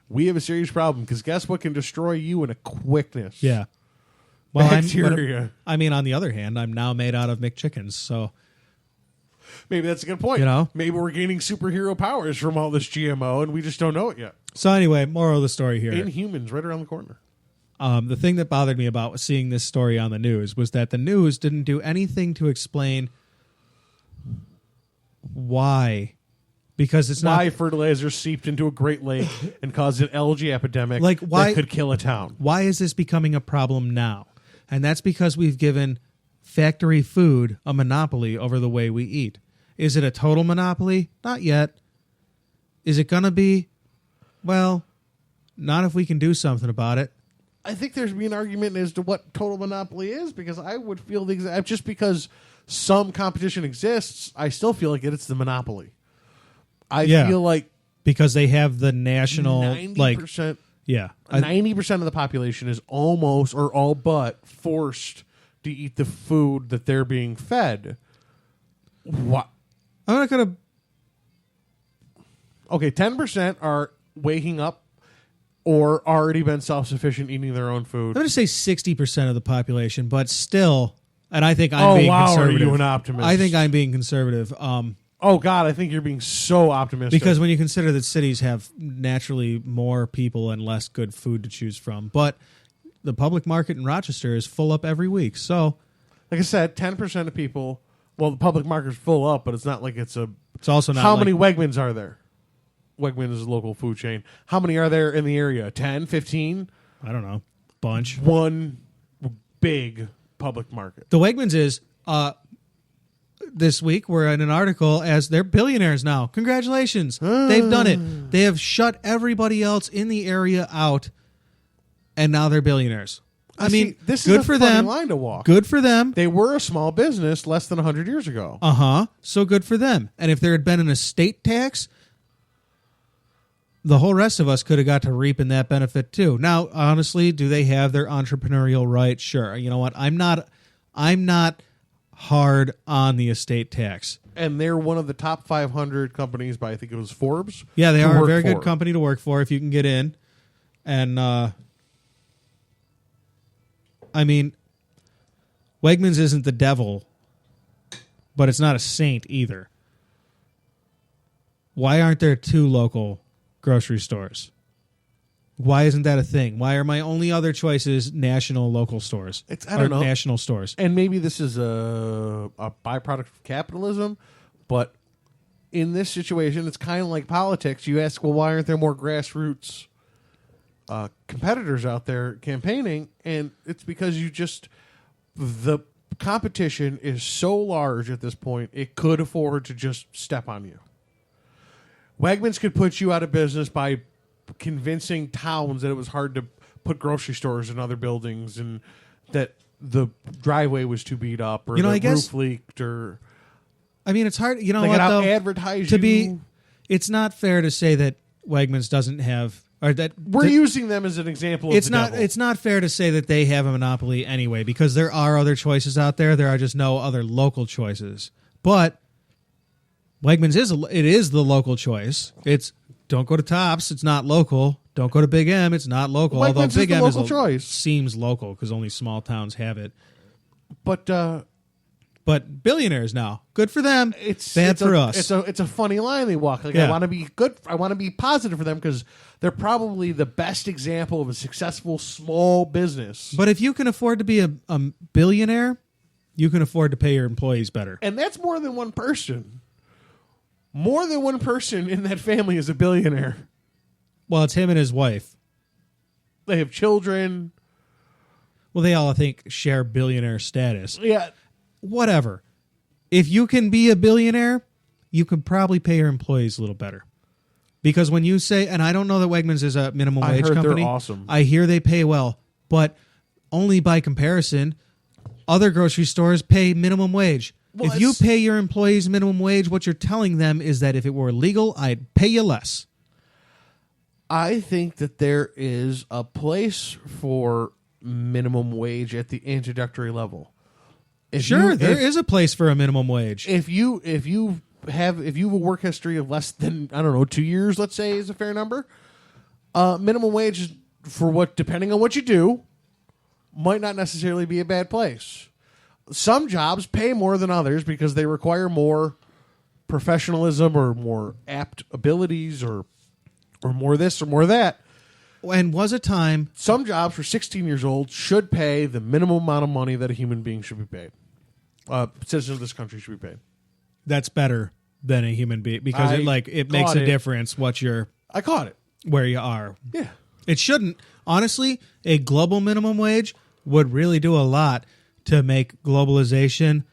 we have a serious problem. Because guess what can destroy you in a quickness? Yeah. Well, bacteria. I mean, on the other hand, I'm now made out of McChickens, so... Maybe that's a good point. You know? Maybe we're gaining superhero powers from all this GMO and we just don't know it yet. So anyway, moral of the story here. Inhumans right around the corner. The thing that bothered me about seeing this story on the news was that the news didn't do anything to explain why. Because it's why not fertilizer seeped into a Great Lake and caused an algae epidemic why, that could kill a town. Why is this becoming a problem now? And that's because we've given factory food a monopoly over the way we eat. Is it a total monopoly? Not yet. Is it going to be? Well, not if we can do something about it. I think there's be an argument as to what total monopoly is, because I would feel the exact, just because some competition exists, I still feel like it's the monopoly. I feel like because they have the national 90%, 90% of the population is almost or all but forced to eat the food that they're being fed. What? I'm not gonna. Okay, 10% are waking up or already been self-sufficient eating their own food. I'm going to say 60% of the population, but still, and I think I'm being conservative. Are you an optimist? I think I'm being conservative. Oh, God, I think you're being so optimistic. Because when you consider that cities have naturally more people and less good food to choose from. But the public market in Rochester is full up every week. So, like I said, 10% of people, well, the public market's full up, but it's not like it's a... It's also not How like, many Wegmans are there? Wegmans is a local food chain. How many are there in the area? 10, 15? I don't know. Bunch. One big public market. The Wegmans is... this week we're in an article as they're billionaires now. Congratulations. They've done it. They have shut everybody else in the area out, and now they're billionaires. I mean, this good is for a funny them. line to walk. Good for them. They were a small business less than 100 years ago. So good for them. And if there had been an estate tax, the whole rest of us could have got to reap in that benefit too. Now, honestly, do they have their entrepreneurial right? Sure. You know what? I'm not hard on the estate tax. And they're one of the top 500 companies by, I think it was Forbes. Yeah, they are a very good company to work for if you can get in. And, I mean, Wegmans isn't the devil, but it's not a saint either. Why aren't there 2 local grocery stores? Why isn't that a thing? Why are my only other choices national local stores? I don't know. National stores. And maybe this is a byproduct of capitalism, but in this situation, it's kind of like politics. You ask, well, why aren't there more grassroots competitors out there campaigning? And it's because the competition is so large at this point, it could afford to just step on you. Wegmans could put you out of business by convincing towns that it was hard to put grocery stores in other buildings and that the driveway was too beat up or the roof leaked or... I mean, it's hard. You know they what, though? Advertise it's not fair to say that Wegmans doesn't have... or that We're using them as an example of the devil. It's not fair to say that they have a monopoly anyway, because there are other choices out there. There are just no other local choices. But Wegmans is the local choice. It's don't go to Tops, it's not local. Don't go to Big M, it's not local. Wegmans although Big M local choice. Seems local because only small towns have it. But billionaires now, good for them. It's bad for us. It's a funny line they walk. Like I want to be good. I want to be positive for them because they're probably the best example of a successful small business. But if you can afford to be a billionaire, you can afford to pay your employees better. And that's more than one person. More than one person in that family is a billionaire. Well, it's him and his wife. They have children. Well, they all, I think, share billionaire status. Yeah. Whatever. If you can be a billionaire, you can probably pay your employees a little better. Because when you say, and I don't know that Wegmans is a minimum wage company. They're awesome. I hear they pay well, but only by comparison, other grocery stores pay minimum wage. Well, if you pay your employees minimum wage, what you're telling them is that if it were legal, I'd pay you less. I think that there is a place for minimum wage at the introductory level. There is a place for a minimum wage. If you have a work history of less than 2 years, let's say is a fair number, minimum wage for depending on what you do, might not necessarily be a bad place. Some jobs pay more than others because they require more professionalism or more apt abilities or more this or more that. And was a time Some jobs for 16 years old should pay the minimum amount of money that a human being should be paid. Citizens of this country should be paid. that's better than a human being because it makes caught a it. difference I caught it. where you are. Yeah. It shouldn't. Honestly, a global minimum wage would really do a lot to make globalization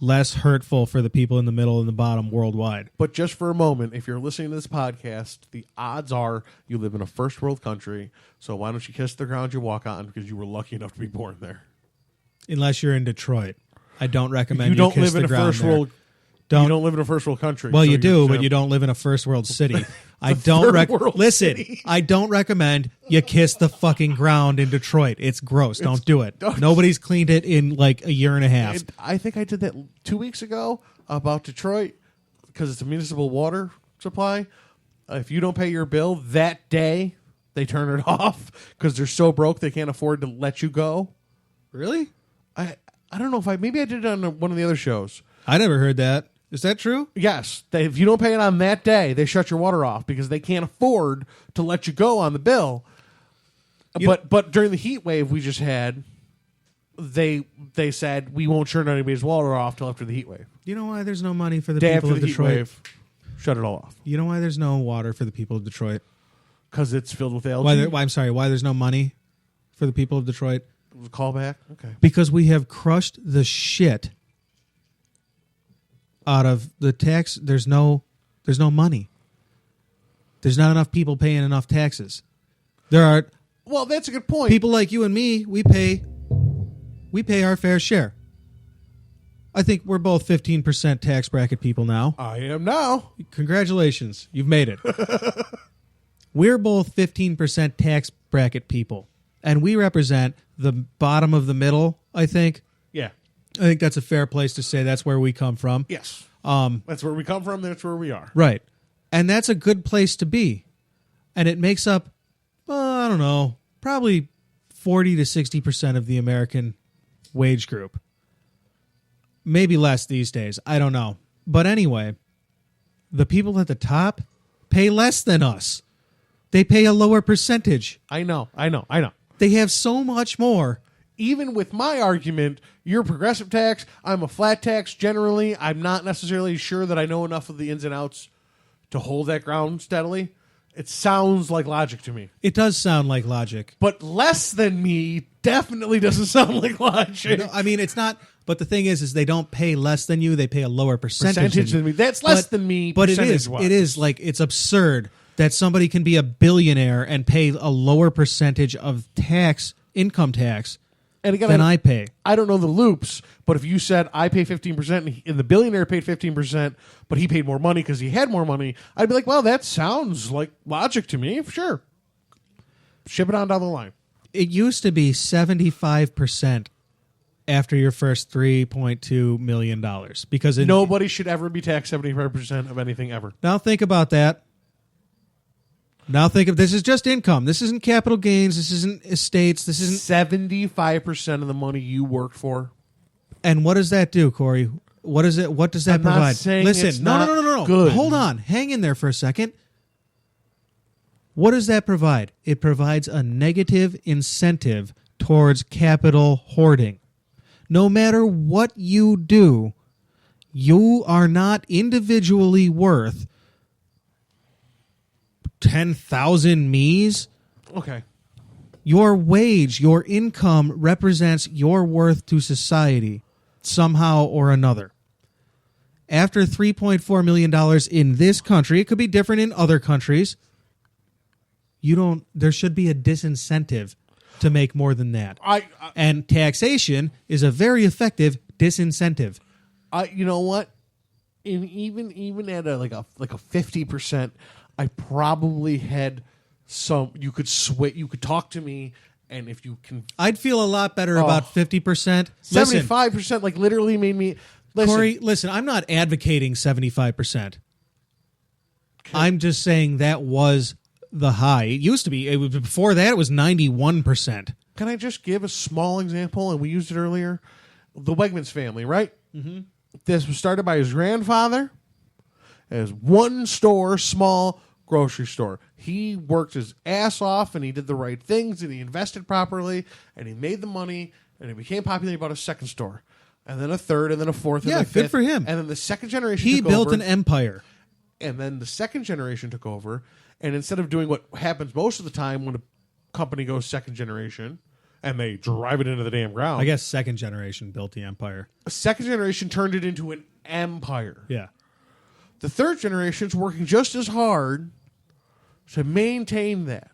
less hurtful for the people in the middle and the bottom worldwide. But just for a moment, if you're listening to this podcast, the odds are you live in a first world country. So why don't you kiss the ground you walk on because you were lucky enough to be born there? Unless you're in Detroit. I don't recommend You don't kiss live in the a ground first there. world. Don't. You don't live in a first world country. Well, so you do, you're but you don't live in a first world city. I don't third world listen. city. I don't recommend you kiss the fucking ground in Detroit. It's gross. Don't do it. Nobody's cleaned it in like a year and a half. I think I did that 2 weeks ago about Detroit because it's a municipal water supply. If you don't pay your bill that day, they turn it off because they're so broke they can't afford to let you go. Really? I don't know if maybe I did it on one of the other shows. I never heard that. Is that true? Yes, if you don't pay it on that day, they shut your water off because they can't afford to let you go on the bill. But during the heat wave we just had, they said we won't turn anybody's water off till after the heat wave. You know why there's no money for the Day people after of the heat Detroit? wave, shut it all off You know why there's no water for the people of Detroit? because it's filled with algae. I'm sorry. Why there's no money for the people of Detroit? Callback. Okay. Because we have crushed the shit out of the tax. There's no money. There's not enough people paying enough taxes. There are Well, that's a good point. people like you and me. We pay our fair share. I think we're both 15% tax bracket people now. I am now. Congratulations, you've made it. We're both 15% tax bracket people, and we represent the bottom of the middle. I think that's a fair place to say that's where we come from. Yes. That's where we come from. That's where we are. Right. And that's a good place to be. And it makes up, I don't know, probably 40 to 60% of the American wage group. Maybe less these days. I don't know. But anyway, the people at the top pay less than us. They pay a lower percentage. I know. They have so much more. Even with my argument, you're progressive tax, I'm a flat tax generally. I'm not necessarily sure that I know enough of the ins and outs to hold that ground steadily. It sounds like logic to me. It does sound like logic. But less than me definitely doesn't sound like logic. No, I mean, it's not. But the thing is they don't pay less than you. They pay a lower percentage than me. That's less than me. But it is like it's absurd that somebody can be a billionaire and pay a lower percentage of income tax, and again, than I pay. I don't know the loops, but if you said I pay 15% and the billionaire paid 15%, but he paid more money because he had more money, I'd be like, well, that sounds like logic to me. Sure. Ship it on down the line. It used to be 75% after your first $3.2 million. Because nobody should ever be taxed 75% of anything ever. Now think about that. Now think of this is just income. This isn't capital gains. This isn't estates. This isn't 75% of the money you worked for. And what does that do, Corey? What is it? What does that I'm provide? not saying Listen, it's no. not good. Hold on. Hang in there for a second. What does that provide? It provides a negative incentive towards capital hoarding. No matter what you do, you are not individually worth 10,000 me's. Okay. Your wage, your income represents your worth to society somehow or another. After $3.4 million in this country, it could be different in other countries. There should be a disincentive to make more than that. And taxation is a very effective disincentive. You know what? Even at like a 50%, I probably had some. You could talk to me, and if you can, I'd feel a lot better about 50%. 75%, like literally made me. Listen, Corey, listen, I'm not advocating 75%. Okay. I'm just saying that was the high. It used to be. Before that, it was 91%. Can I just give a small example? And we used it earlier. The Wegmans family, right? Mm-hmm. This was started by his grandfather. as one store, small grocery store. He worked his ass off, and he did the right things, and he invested properly, and he made the money, and he became popular. He bought a second store, and then a third, and then a fourth, and Yeah, a good fifth. for him. And then the second generation He took built over, an empire. and then the second generation took over, and instead of doing what happens most of the time when a company goes second generation, and they drive it into the damn ground, I guess second generation built the empire. a second generation turned it into an empire. Yeah. The third generation's working just as hard to maintain that.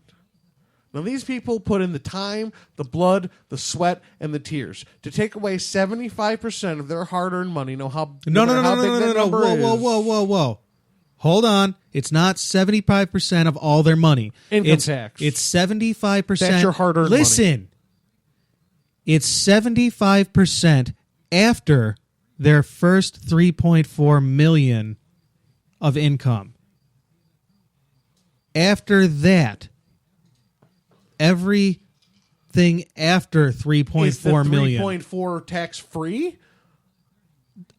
Now, these people put in the time, the blood, the sweat, and the tears to take away 75% of their hard-earned money. Know how No. number Whoa. Hold on. It's not 75% of all their money. Income tax. It's 75%. That's your hard-earned money. Listen. It's 75% after their first $3.4 million of income. After that, everything after $3.4 million. 3.4 tax-free?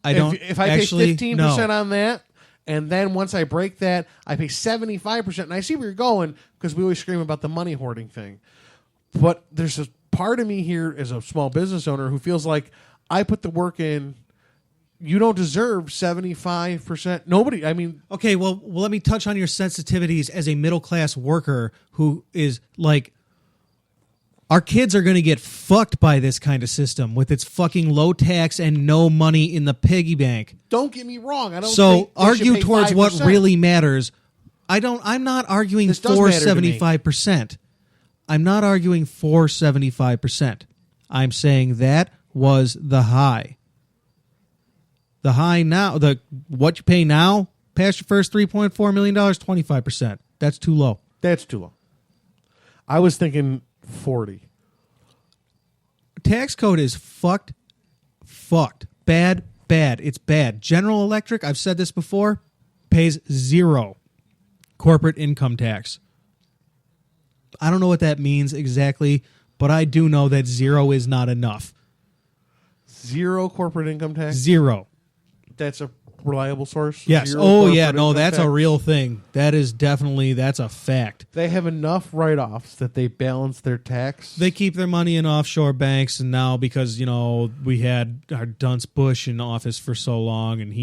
I don't. If I actually, pay 15% no. on that, and then once I break that, I pay 75%. And I see where you're going, because we always scream about the money hoarding thing. But there's a part of me here as a small business owner who feels like I put the work in. You don't deserve 75%. Nobody, I mean... Okay, well, let me touch on your sensitivities as a middle-class worker who is like, our kids are going to get fucked by this kind of system with its fucking low tax and no money in the piggy bank. Don't get me wrong. I don't So think they should argue pay towards 5%. what really matters. I'm not arguing This does for matter to me. 75%. I'm not arguing for 75%. I'm saying that was the high. The high now, what you pay now, past your first $3.4 million, 25%. That's too low. That's too low. I was thinking 40. Tax code is fucked. Bad. It's bad. General Electric, I've said this before, pays 0 corporate income tax. I don't know what that means exactly, but I do know that 0 is not enough. 0 corporate income tax? 0. That's a reliable source? Yes. 0 Oh, corporate yeah. No, income that's tax? a real thing. That's a fact. They have enough write-offs that they balance their tax. They keep their money in offshore banks, and now because, we had our dunce Bush in office for so long, and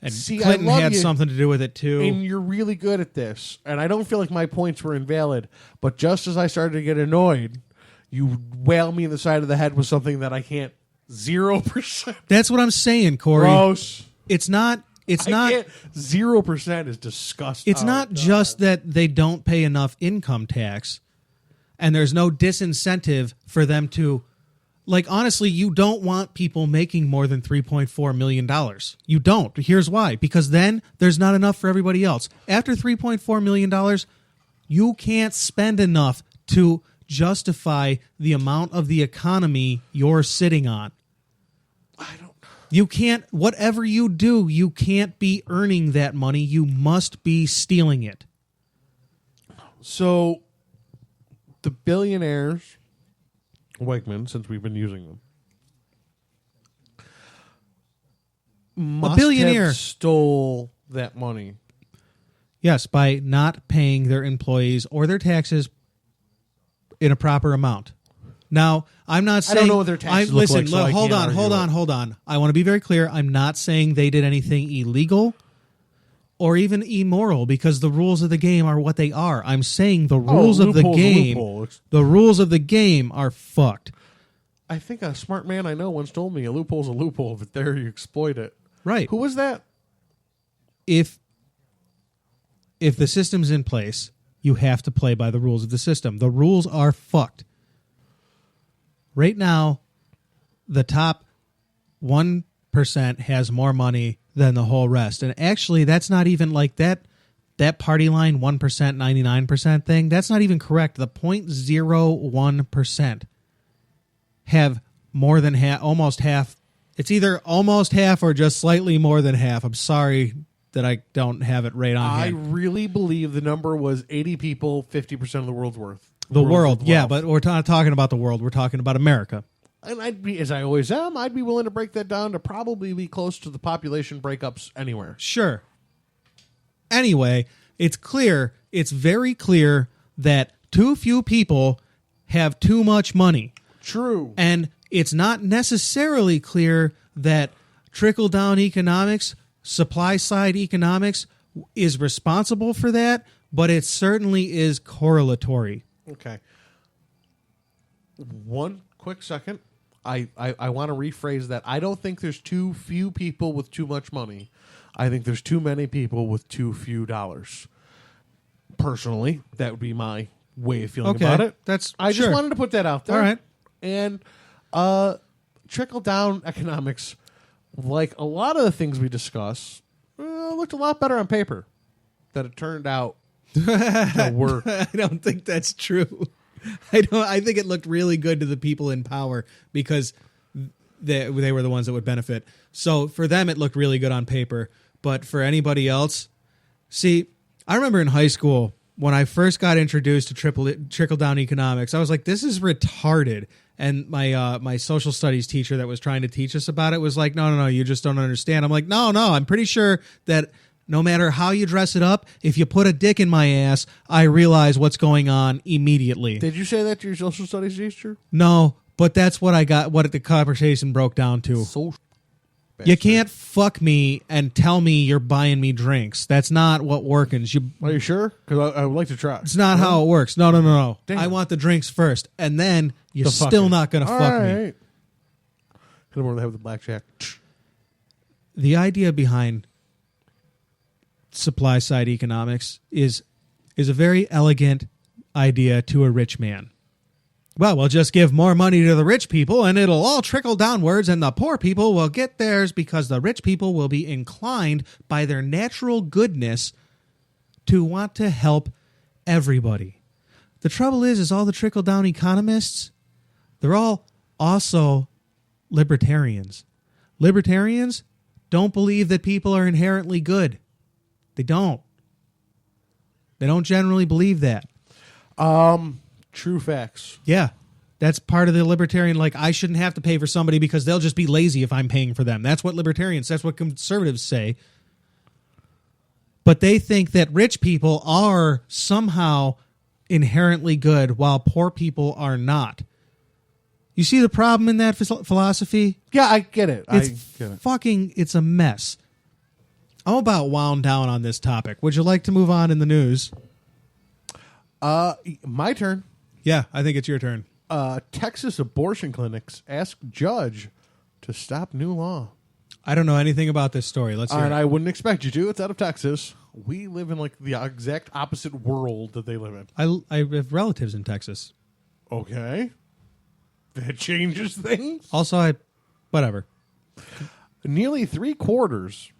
See, Clinton I love had you, something to do with it, too. and you're really good at this. And I don't feel like my points were invalid, but just as I started to get annoyed, you whale me in the side of the head with something that I can't. 0%. That's what I'm saying, Corey. Gross. It's not. It's I not. can't- 0% is disgusting. It's not just that they don't pay enough income tax, and there's no disincentive for them to. Like, honestly, you don't want people making more than $3.4 million. You don't. Here's why. Because then there's not enough for everybody else. After $3.4 million, you can't spend enough to justify the amount of the economy you're sitting on. You can't, whatever you do, you can't be earning that money. You must be stealing it. So, the billionaires, Wegman, since we've been using them, must billionaire have stole that money. Yes, by not paying their employees or their taxes in a proper amount. Now, I'm not saying... I don't know what their taxes look listen, like, so I hold can't argue it. hold on. I want to be very clear. I'm not saying they did anything illegal or even immoral, because the rules of the game are what they are. I'm saying the rules of the loophole's a game... loophole. The rules of the game are fucked. I think a smart man I know once told me a loophole's a loophole, but there you exploit it. Right. Who was that? If the system's in place, you have to play by the rules of the system. The rules are fucked. Right now, the top 1% has more money than the whole rest. And actually, that's not even like that party line 1%, 99% thing. That's not even correct. The 0.01% have more than almost half. It's either almost half or just slightly more than half. I'm sorry that I don't have it right on I hand. really believe the number was 80 people, 50% of the world's worth. The world, yeah, wealth. but we're not talking about the world. We're talking about America. And I'd be, as I always am, I'd be willing to break that down to probably be close to the population breakups anywhere. Sure. Anyway, it's very clear that too few people have too much money. True. And it's not necessarily clear that trickle-down economics, supply-side economics, is responsible for that, but it certainly is correlatory. Okay. One quick second. I want to rephrase that. I don't think there's too few people with too much money. I think there's too many people with too few dollars. Personally, that would be my way of feeling about it. I just wanted to put that out there. All right. And trickle-down economics, like a lot of the things we discuss, looked a lot better on paper than it turned out to work. I don't think that's true. I think it looked really good to the people in power because they were the ones that would benefit. So for them, it looked really good on paper. But for anybody else, see, I remember in high school when I first got introduced to trickle-down economics, I was like, this is retarded. And my social studies teacher that was trying to teach us about it was like, no, you just don't understand. I'm like, no, I'm pretty sure that no matter how you dress it up, if you put a dick in my ass, I realize what's going on immediately. Did you say that to your social studies teacher? No, but that's what I got, what the conversation broke down to. Bastard. You can't fuck me and tell me you're buying me drinks. That's not what workins. Are you sure? Because I would like to try. It's not how it works. No. Damn. I want the drinks first, and then you're still not going to fuck me. Hit him over the head with the blackjack. The idea behind supply side economics is a very elegant idea to a rich man. Well, we'll just give more money to the rich people and it'll all trickle downwards and the poor people will get theirs because the rich people will be inclined by their natural goodness to want to help everybody. The trouble is all the trickle down economists, they're all also libertarians. Libertarians don't believe that people are inherently good. They don't. They don't generally believe that. True facts. Yeah. That's part of the libertarian, like, I shouldn't have to pay for somebody because they'll just be lazy if I'm paying for them. That's what libertarians, that's what conservatives say. But they think that rich people are somehow inherently good while poor people are not. You see the problem in that philosophy? Yeah, I get it. It's a mess. I'm about wound down on this topic. Would you like to move on in the news? My turn. Yeah, I think it's your turn. Texas abortion clinics ask judge to stop new law. I don't know anything about this story. Let's hear it. And I wouldn't expect you to. It's out of Texas. We live in like the exact opposite world that they live in. I have relatives in Texas. Okay. That changes things. Also, whatever. Nearly 3/4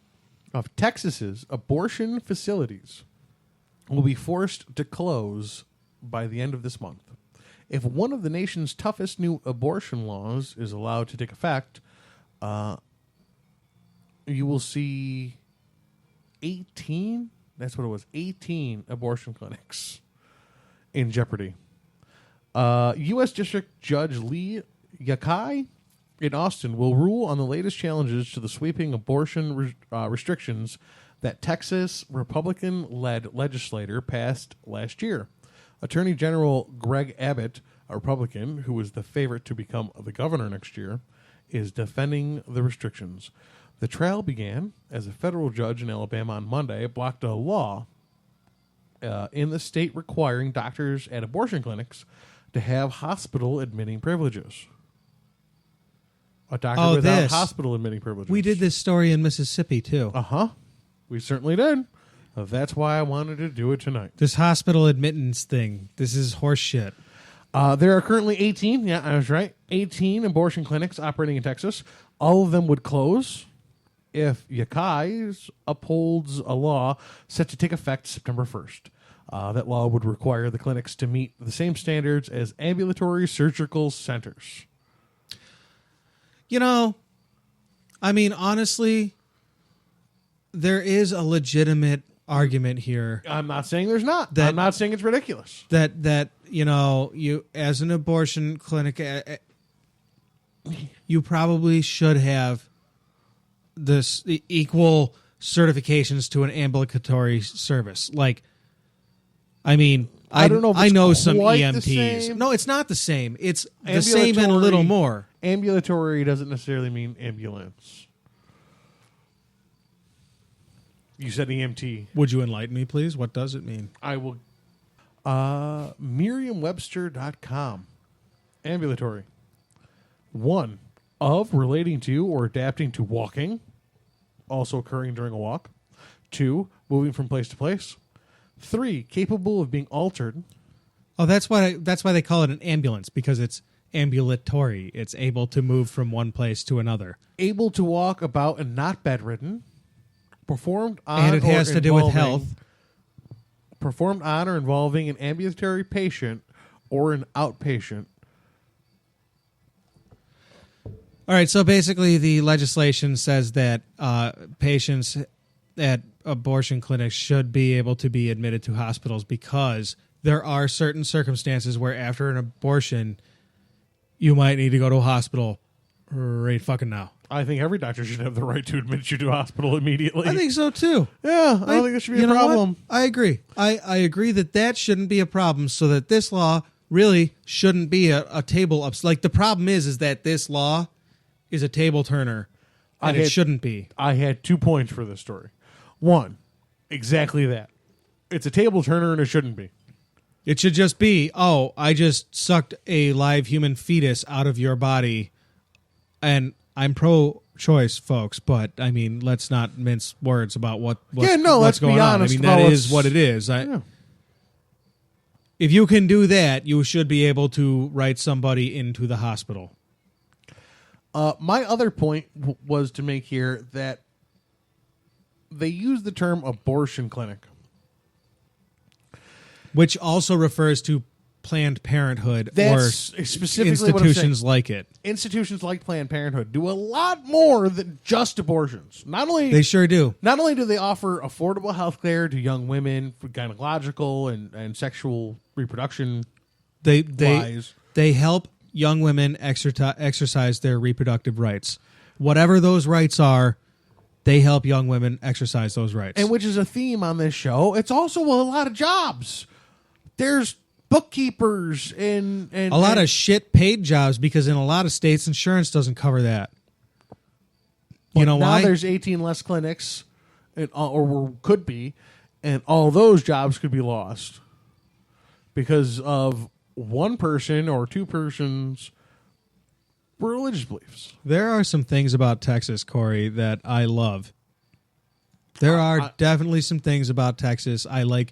of Texas's abortion facilities will be forced to close by the end of this month. If one of the nation's toughest new abortion laws is allowed to take effect, you will see 18 abortion clinics in jeopardy. U.S. District Judge Lee Yakai in Austin will rule on the latest challenges to the sweeping abortion restrictions that Texas Republican-led legislator passed last year. Attorney General Greg Abbott, a Republican who is the favorite to become the governor next year, is defending the restrictions. The trial began as a federal judge in Alabama on Monday blocked a law in the state requiring doctors at abortion clinics to have hospital admitting privileges. A doctor without hospital admitting privileges. We did this story in Mississippi, too. Uh-huh. We certainly did. That's why I wanted to do it tonight. This hospital admittance thing, this is horse shit. There are currently 18, yeah, I was right, 18 abortion clinics operating in Texas. All of them would close if Yakai upholds a law set to take effect September 1st. That law would require the clinics to meet the same standards as ambulatory surgical centers. You know, I mean, honestly, there is a legitimate argument here. I'm not saying there's not. I'm not saying it's ridiculous. That you know, you as an abortion clinic, you probably should have this equal certifications to an ambulatory service. Like, I mean, I don't know if I it's know some quite the EMTs. same. No, it's not the same. It's the same and a little more. Ambulatory doesn't necessarily mean ambulance. You said EMT. Would you enlighten me, please? What does it mean? I will. Merriam-Webster.com. Ambulatory. 1. Of, relating to, or adapting to walking. Also occurring during a walk. 2. Moving from place to place. 3. Capable of being altered. Oh, that's why they call it an ambulance, because it's ambulatory. It's able to move from one place to another. Able to walk about and not bedridden. Performed on And it has or to do with involving- health. Performed on or involving an ambulatory patient or an outpatient. All right, so basically the legislation says that patients at abortion clinics should be able to be admitted to hospitals because there are certain circumstances where after an abortion you might need to go to a hospital right fucking now. I think every doctor should have the right to admit you to a hospital immediately. I think so too. Yeah, I don't think that should be a know problem. what? I agree. I agree that shouldn't be a problem, so that this law really shouldn't be a table ups. Like, the problem is that this law is a table turner, and it shouldn't be. I had 2 points for this story. 1, exactly that. It's a table turner and it shouldn't be. It should just be, oh, I just sucked a live human fetus out of your body, and I'm pro-choice, folks, but, I mean, let's not mince words about what's let's going be on. honest I mean, about that what's- is what it is. Yeah. If you can do that, you should be able to write somebody into the hospital. My other point was to make here that they use the term abortion clinic. Which also refers to Planned Parenthood That's or specifically what I'm institutions like it. Institutions like Planned Parenthood do a lot more than just abortions. They sure do. Not only do they offer affordable health care to young women for gynecological and sexual reproduction They wise, they help young women exercise their reproductive rights. Whatever those rights are, they help young women exercise those rights. and which is a theme on this show, it's also a lot of jobs. There's bookkeepers and a lot of shit paid jobs because in a lot of states insurance doesn't cover that. You know now why? there's 18 less clinics, or could be, and all those jobs could be lost because of one person or two persons' religious beliefs. There are some things about Texas, Corey, that I love. There are definitely some things about Texas I like.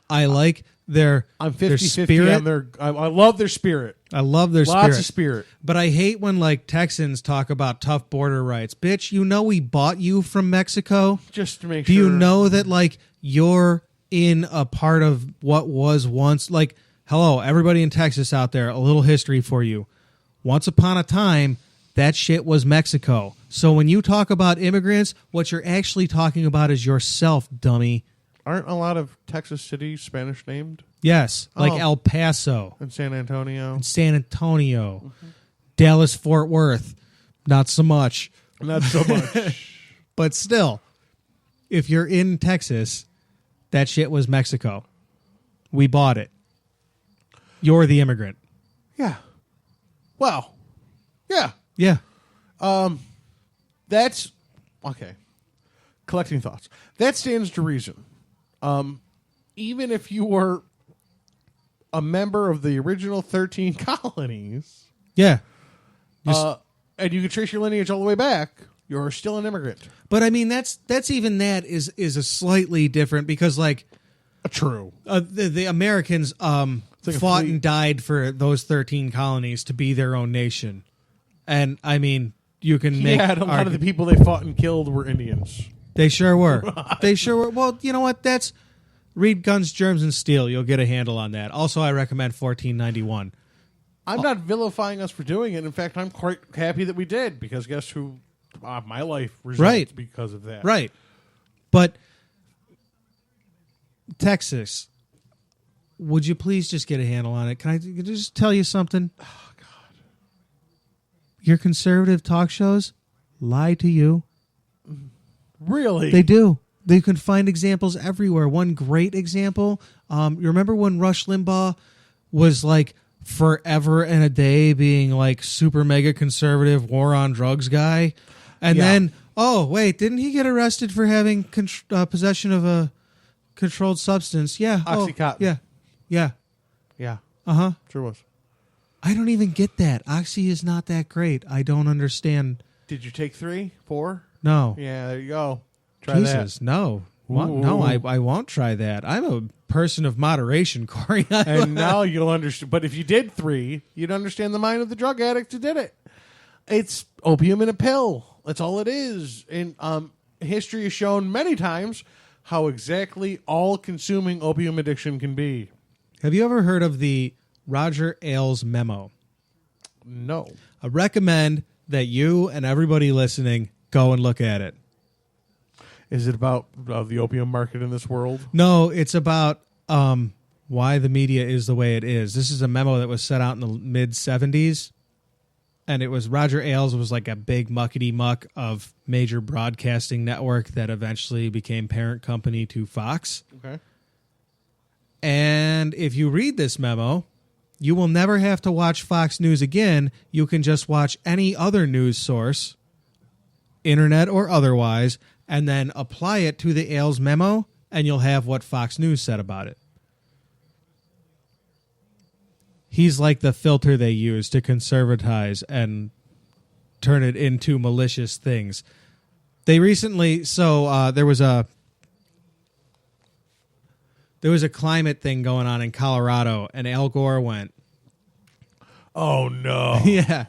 I like their I'm their 50-50 spirit. on their. I love their spirit. I love their Lots spirit. of spirit. But I hate when like Texans talk about tough border rights. Bitch, you know we bought you from Mexico. Just to make Do sure. you know that like you're in a part of what was once like hello, everybody in Texas out there, a little history for you. Once upon a time, that shit was Mexico. So when you talk about immigrants, what you're actually talking about is yourself, dummy. Aren't a lot of Texas cities Spanish named? Yes, like Oh. El Paso, And San Antonio? San Antonio, Dallas, Fort Worth, not so much. Not so much. But still, if you're in Texas, that shit was Mexico. We bought it. You're the immigrant. Yeah. Well, yeah. Yeah. That's okay. Collecting thoughts. That stands to reason. Even if you were a member of the original 13 colonies, Yeah. and you could trace your lineage all the way back, you're still an immigrant. But I mean, that's even that is a slightly different because like True. the Americans like a fought fleet. and died for those 13 colonies to be their own nation, and I mean you can make Yeah, and a lot of the people they fought and killed were Indians. they sure were they sure were. Well, you know what? That's read Guns, Germs, and Steel. You'll get a handle on that. Also, I recommend 1491. I'm not vilifying us for doing it. In fact, I'm quite happy that we did because guess who? My life results Right. because of that. Right. But Texas, would you please just get a handle on it? Can I just tell you something? Oh, God. Your conservative talk shows lie to you. Really? They do. You can find examples everywhere. One great example, you remember when Rush Limbaugh was like forever and a day being like super mega conservative war on drugs guy? And then, oh, wait, didn't he get arrested for having possession of a controlled substance? Yeah. Oxycontin. Yeah. Uh-huh. Sure was. I don't even get that. Oxy is not that great. I don't understand. Did you take 3, 4? No. Yeah, there you go. Try Jesus, that. no. No, I won't try that. I'm a person of moderation, Corey. And now you'll understand. But if you did 3, you'd understand the mind of the drug addict who did it. It's opium in a pill. That's all it is. And history has shown many times how exactly all-consuming opium addiction can be. Have you ever heard of the Roger Ailes memo? No. I recommend that you and everybody listening go and look at it. Is it about the opium market in this world? No, it's about why the media is the way it is. This is a memo that was set out in the mid-'70s, and it was Roger Ailes was like a big muckety-muck of major broadcasting network that eventually became parent company to Fox. Okay. And if you read this memo, you will never have to watch Fox News again. You can just watch any other news source, internet or otherwise, and then apply it to the Ailes memo, and you'll have what Fox News said about it. He's like the filter they use to conservatize and turn it into malicious things. They recently, there was a climate thing going on in Colorado, and Al Gore went. Oh, no. Yeah.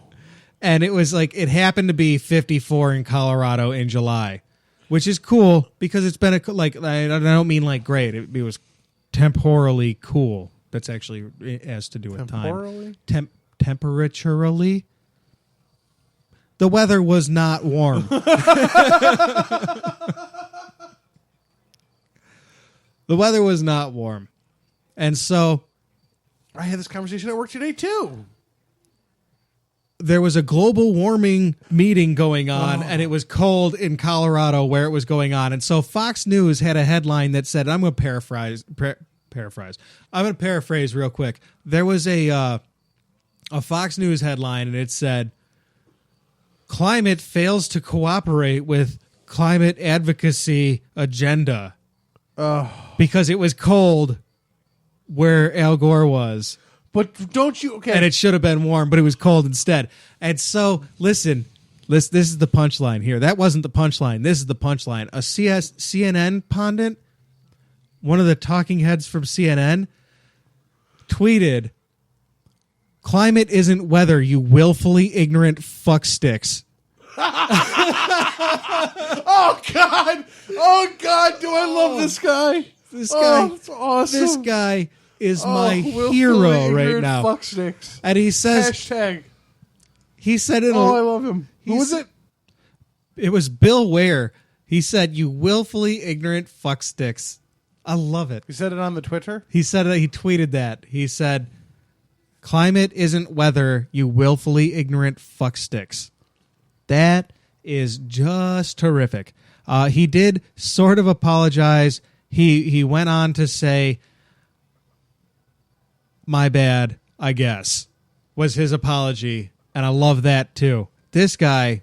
And it was like, it happened to be 54 in Colorado in July, which is cool because it's been I don't mean like great. It was temporally cool. That's actually has to do with temporally? Time. Temperaturally. The weather was not warm. The weather was not warm. And so I had this conversation at work today, too. There was a global warming meeting going on, and it was cold in Colorado where it was going on. And so Fox News had a headline that said, I'm going to paraphrase. I'm going to paraphrase real quick. There was a Fox News headline, and it said, climate fails to cooperate with climate advocacy agenda. Because it was cold where Al Gore was. But don't you... Okay. And it should have been warm, but it was cold instead. And so, listen, this is the punchline here. That wasn't the punchline. This is the punchline. A CNN pundit, one of the talking heads from CNN, tweeted, climate isn't weather, you willfully ignorant fucksticks. Oh, God. Oh, God. Do I love this guy? This guy. That's awesome. This guy is my hero right now. Fucksticks. And he says... Hashtag. He said it... I love him. Who was it? It was Bill Ware. He said, you willfully ignorant fucksticks. I love it. He said it on the Twitter? He said it. He tweeted that. He said, climate isn't weather, you willfully ignorant fucksticks. That is just terrific. He did sort of apologize. He went on to say, my bad, I guess, was his apology. And I love that, too. This guy,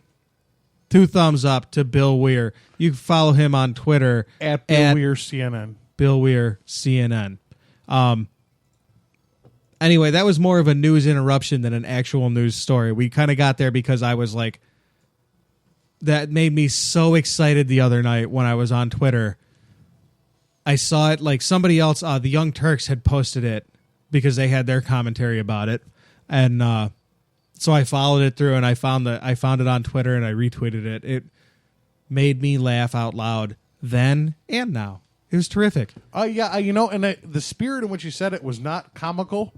2 thumbs up to Bill Weir. You can follow him on Twitter. At Bill Weir CNN. Bill Weir CNN. Anyway, that was more of a news interruption than an actual news story. We kind of got there because I was like, that made me so excited the other night when I was on Twitter. I saw it like somebody else, the Young Turks had posted it because they had their commentary about it. And so I followed it through and I found it on Twitter and I retweeted it. It made me laugh out loud then and now. It was terrific. Yeah, and the spirit in which he said it was not comical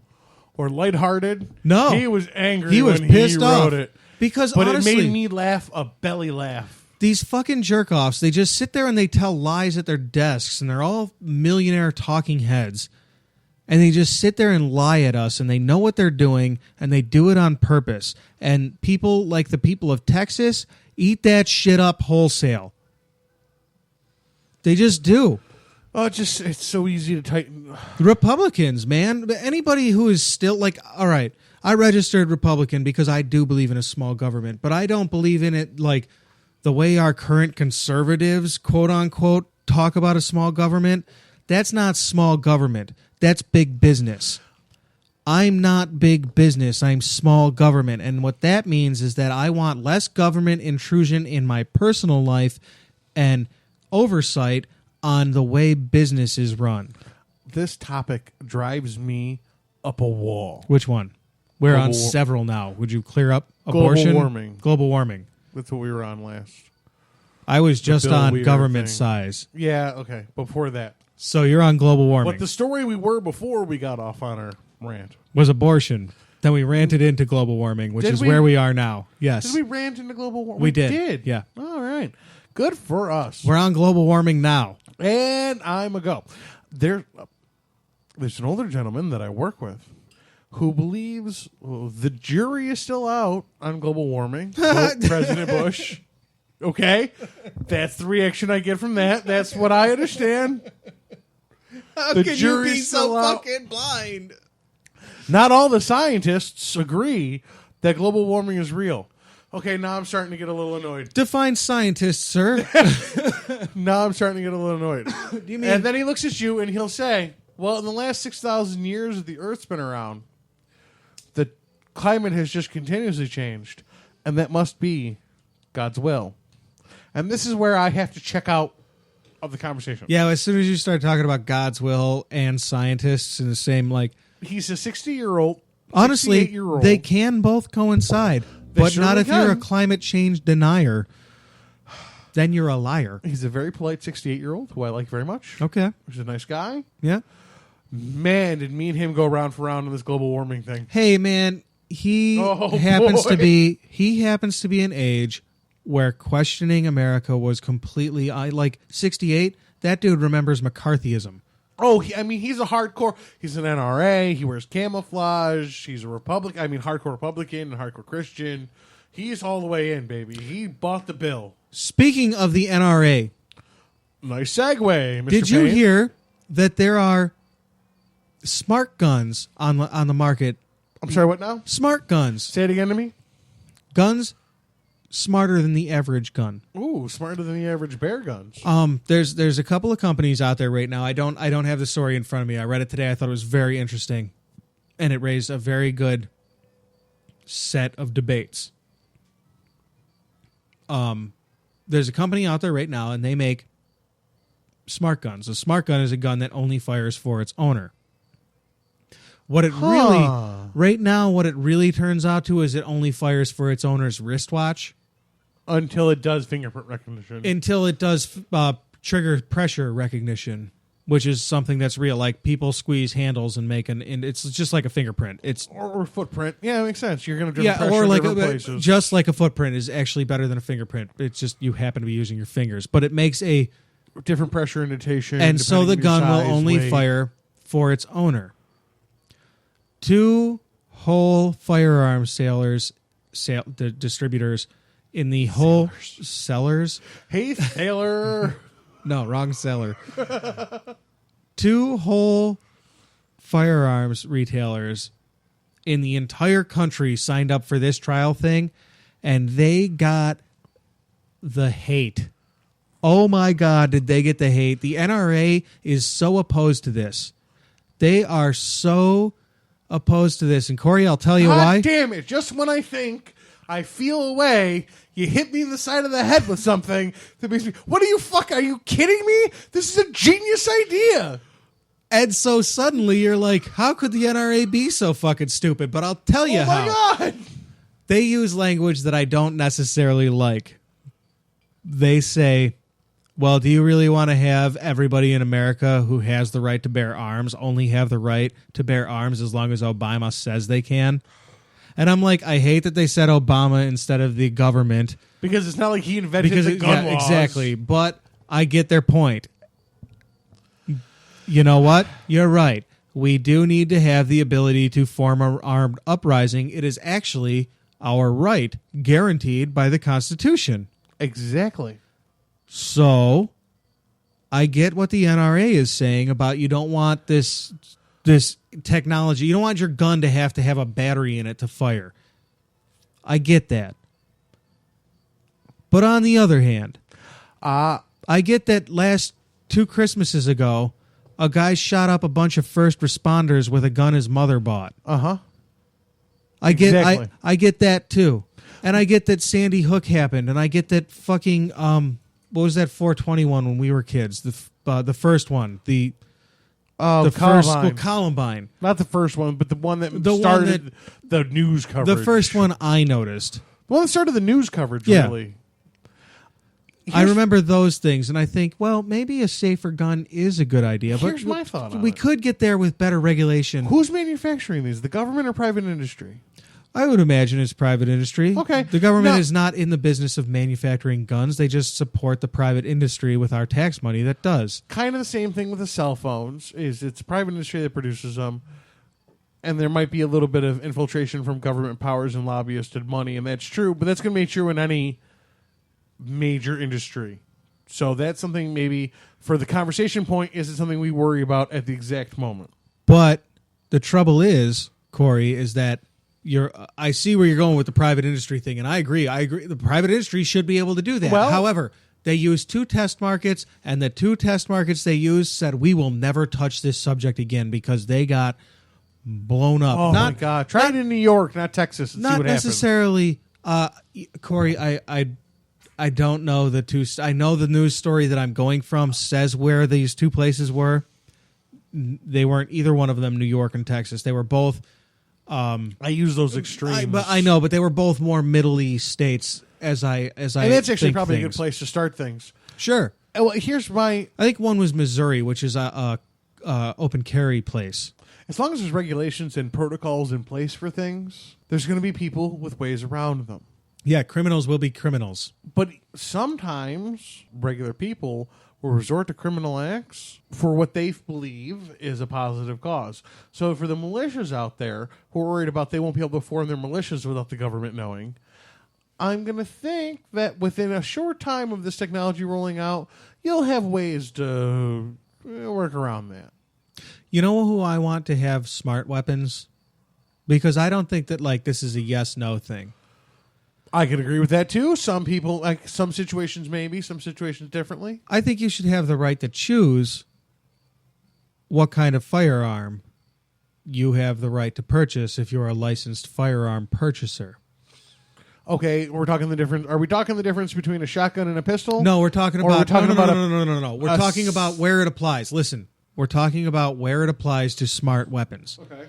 or lighthearted. No. He was angry he was when pissed he off. wrote it. But honestly, it made me laugh, a belly laugh. These fucking jerk-offs, they just sit there and they tell lies at their desks, and they're all millionaire talking heads. And they just sit there and lie at us, and they know what they're doing, and they do it on purpose. And people like the people of Texas eat that shit up wholesale. They just do. Oh, it's so easy to tighten. Republicans, man. Anybody who is still like, all right, I registered Republican because I do believe in a small government, but I don't believe in it like the way our current conservatives, quote unquote, talk about a small government. That's not small government. That's big business. I'm not big business. I'm small government. And what that means is that I want less government intrusion in my personal life and oversight on the way business is run. This topic drives me up a wall. Which one? We're on several now. Would you clear up abortion? Global warming. Global warming. That's what we were on last. I was just Bill on Weir government thing. size. Yeah, okay. Before that. So you're on global warming. But the story we were before we got off on our rant. Was abortion. Then we ranted into global warming, which is where we are now. Yes. Did we rant into global warming? We did. Yeah. All right. Good for us. We're on global warming now. And I'm a go. There's an older gentleman that I work with who believes the jury is still out on global warming. President Bush. Okay? That's the reaction I get from that. That's what I understand. How the can you jury's be so still out. fucking blind? Not all the scientists agree that global warming is real. Okay, now I'm starting to get a little annoyed. Define scientist, sir. Now I'm starting to get a little annoyed. Do you mean? And then he looks at you and he'll say, well, in the last 6,000 years that the Earth's been around, the climate has just continuously changed. And that must be God's will. And this is where I have to check out of the conversation. Yeah, as soon as you start talking about God's will and scientists in the same, like... He's a 60-year-old, Honestly, 68-year-old. they can both coincide. They But not certainly if you're a can. climate change denier. Then you're a liar. He's a very polite 68-year-old who I like very much. Okay. He's a nice guy. Yeah. Man, did me and him go round for round on this global warming thing. Hey, man, he Oh, happens boy. to be an age where questioning America was completely like 68. That dude remembers McCarthyism. Oh, he's a hardcore. He's an NRA. He wears camouflage. He's a Republican. Hardcore Republican and hardcore Christian. He's all the way in, baby. He bought the bill. Speaking of the NRA, Nice segue, Mr. did you Payne. hear that there are smart guns on the market? I'm sorry, what now? Smart guns. Say it again to me. Guns smarter than the average gun. Ooh, smarter than the average bear guns. There's a couple of companies out there right now. I don't have the story in front of me. I read it today. I thought it was very interesting, and it raised a very good set of debates. There's a company out there right now, and they make smart guns. A smart gun is a gun that only fires for its owner. What it really turns out to is it only fires for its owner's wristwatch. Until it does fingerprint recognition. Until it does trigger pressure recognition, which is something that's real. Like people squeeze handles and and it's just like a fingerprint. It's or footprint. Yeah, it makes sense. You're going to pressure or in like different places. just like a footprint is actually better than a fingerprint. It's just you happen to be using your fingers, but it makes a different pressure indication. and so the depending on gun your will size, only weight. fire for its owner. 2 whole firearm distributors in the whole sellers. Heath Taylor. No, wrong seller. 2 whole firearms retailers in the entire country signed up for this trial thing, and they got the hate. Oh my God, did they get the hate? The NRA is so opposed to this. They are so opposed to this. And Corey, I'll tell you God why. damn it. Just when I think I feel away, you hit me in the side of the head with something that makes me, are you kidding me? This is a genius idea. And so suddenly you're like, how could the NRA be so fucking stupid? But I'll tell you how. Oh my God. They use language that I don't necessarily like. They say, well, do you really want to have everybody in America who has the right to bear arms only have the right to bear arms as long as Obama says they can? And I'm like, I hate that they said Obama instead of the government. Because it's not like he invented the gun laws. Exactly. But I get their point. You know what? You're right. We do need to have the ability to form an armed uprising. It is actually our right, guaranteed by the Constitution. Exactly. So, I get what the NRA is saying about you don't want this technology. You don't want your gun to have a battery in it to fire. I get that. But on the other hand, I get that last 2 Christmases ago, a guy shot up a bunch of first responders with a gun his mother bought. Uh-huh. I get that too. And I get that Sandy Hook happened, and I get that fucking what was that 421 when we were kids? The first one, the Columbine. Columbine. Not the first one, but the one that started the news coverage. The first one I noticed. The one that started the news coverage, Yeah. really. I remember those things, and I think, well, maybe a safer gun is a good idea. Here's but my thought on we it. could get there with better regulation. Who's manufacturing these? The government or private industry? I would imagine it's private industry. Okay. The government Now- is not in the business of manufacturing guns. They just support the private industry with our tax money that does. Kind of the same thing with the cell phones. It's a private industry that produces them, and there might be a little bit of infiltration from government powers and lobbyists and money, and that's true. But that's going to be true in any major industry. So that's something maybe for the conversation point isn't something we worry about at the exact moment. But the trouble is, Corey, is that I see where you're going with the private industry thing, and I agree. The private industry should be able to do that. Well- However, they used 2 test markets, and the 2 test markets they used said, we will never touch this subject again because they got blown up. Oh, my God. Try it in New York, not Texas, and see Not what happens. necessarily. Corey, I don't know the 2. I know the news story that I'm going from says where these 2 places were. They weren't either one of them New York and Texas. They were both... I use those extremes. I know, but they were both more Middle East states. As I and that's actually think probably a good things. place to start things. Sure, Well, here's my... I think one was Missouri, which is a open carry place. As long as there's regulations and protocols in place for things, there's going to be people with ways around them. Yeah, criminals will be criminals. But sometimes regular people will resort to criminal acts for what they believe is a positive cause. So for the militias out there who are worried about they won't be able to form their militias without the government knowing, I'm going to think that within a short time of this technology rolling out, you'll have ways to work around that. You know who I want to have smart weapons? Because I don't think that this is a yes-no thing. I can agree with that too. Some people, like some situations maybe, some situations differently. I think you should have the right to choose what kind of firearm you have the right to purchase if you're a licensed firearm purchaser. Okay, we're talking the difference. Are we talking the difference between a shotgun and a pistol? No, we're talking Or we're about talking about no. We're talking about where it applies. Listen, we're talking about where it applies to smart weapons. Okay.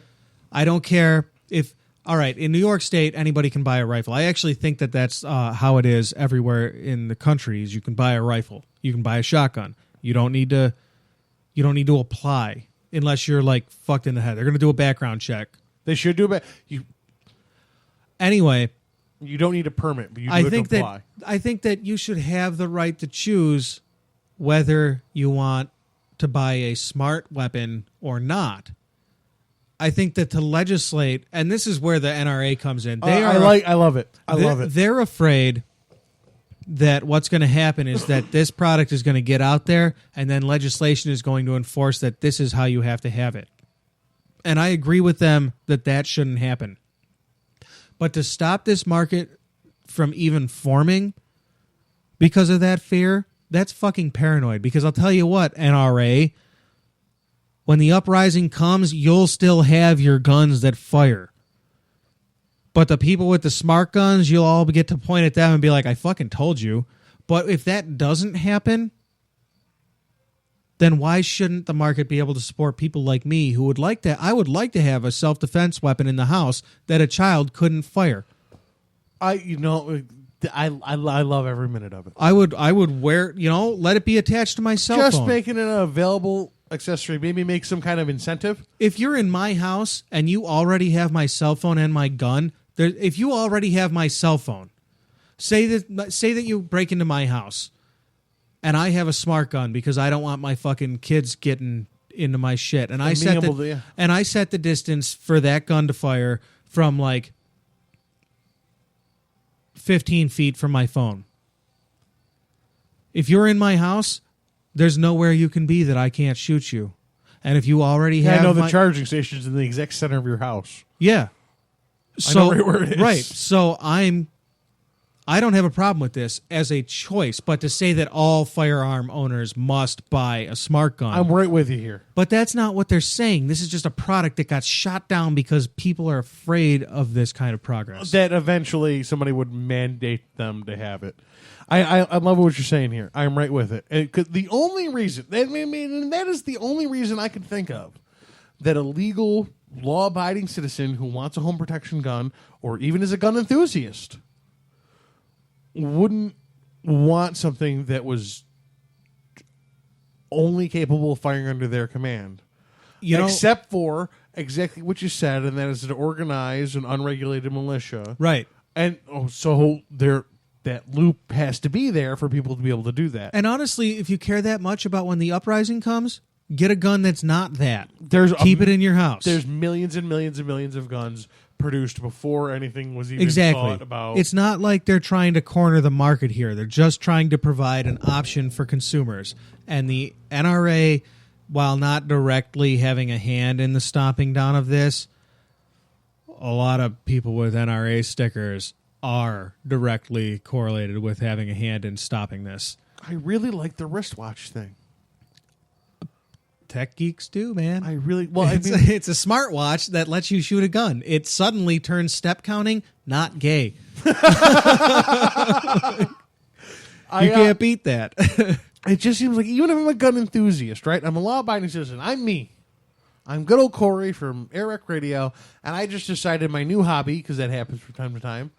I don't care if. All right, in New York State, anybody can buy a rifle. I actually think that that's how it is everywhere in the country. Is you can buy a rifle, you can buy a shotgun. You don't need to apply unless you're fucked in the head. They're going to do a background check. They should do it. Anyway, You don't need a permit, but you do have to apply. I think that you should have the right to choose whether you want to buy a smart weapon or not. I think that to legislate, and this is where the NRA comes in. I love it. I love it. They're afraid that what's going to happen is that this product is going to get out there, and then legislation is going to enforce that this is how you have to have it. And I agree with them that shouldn't happen. But to stop this market from even forming because of that fear, that's fucking paranoid. Because I'll tell you what, NRA, when the uprising comes, you'll still have your guns that fire. But the people with the smart guns, you'll all get to point at them and be like, I fucking told you. But if that doesn't happen, then why shouldn't the market be able to support people like me who would like to? I would like to have a self-defense weapon in the house that a child couldn't fire. I love every minute of it. I would wear, let it be attached to my cell Just phone. making it an available accessory. Maybe make some kind of incentive. If you're in my house and you already have my cell phone and my gun, if you already have my cell phone, say that you break into my house and I have a smart gun because I don't want my fucking kids getting into my shit, and I set the distance for that gun to fire from 15 feet from my phone. If you're in my house, There's nowhere you can be that I can't shoot you. And if you already have... I know the charging station's in the exact center of your house. Yeah. I know right where it is. Right. So I don't have a problem with this as a choice, but to say that all firearm owners must buy a smart gun. I'm right with you here. But that's not what they're saying. This is just a product that got shot down because people are afraid of this kind of progress. That eventually somebody would mandate them to have it. I love what you're saying here. I'm right with it. The only reason, that is the only reason I can think of that a legal, law-abiding citizen who wants a home protection gun, or even is a gun enthusiast, wouldn't want something that was only capable of firing under their command. Except for exactly what you said, and that is an organized and unregulated militia. Right. And so that loop has to be there for people to be able to do that. And honestly, if you care that much about when the uprising comes, get a gun that's not that. Keep it in your house. There's millions and millions and millions of guns produced before anything was even thought about. It's not like they're trying to corner the market here. They're just trying to provide an option for consumers. And the NRA, while not directly having a hand in the stomping down of this, a lot of people with NRA stickers are directly correlated with having a hand in stopping this. I really like the wristwatch thing. Tech geeks do, man. It's a smartwatch that lets you shoot a gun. It suddenly turns step counting not gay. You can't beat that. It just seems like, even if I'm a gun enthusiast, right? I'm a law-abiding citizen. I'm me. I'm good old Cory from AirWreckRadio, and I just decided my new hobby, because that happens from time to time,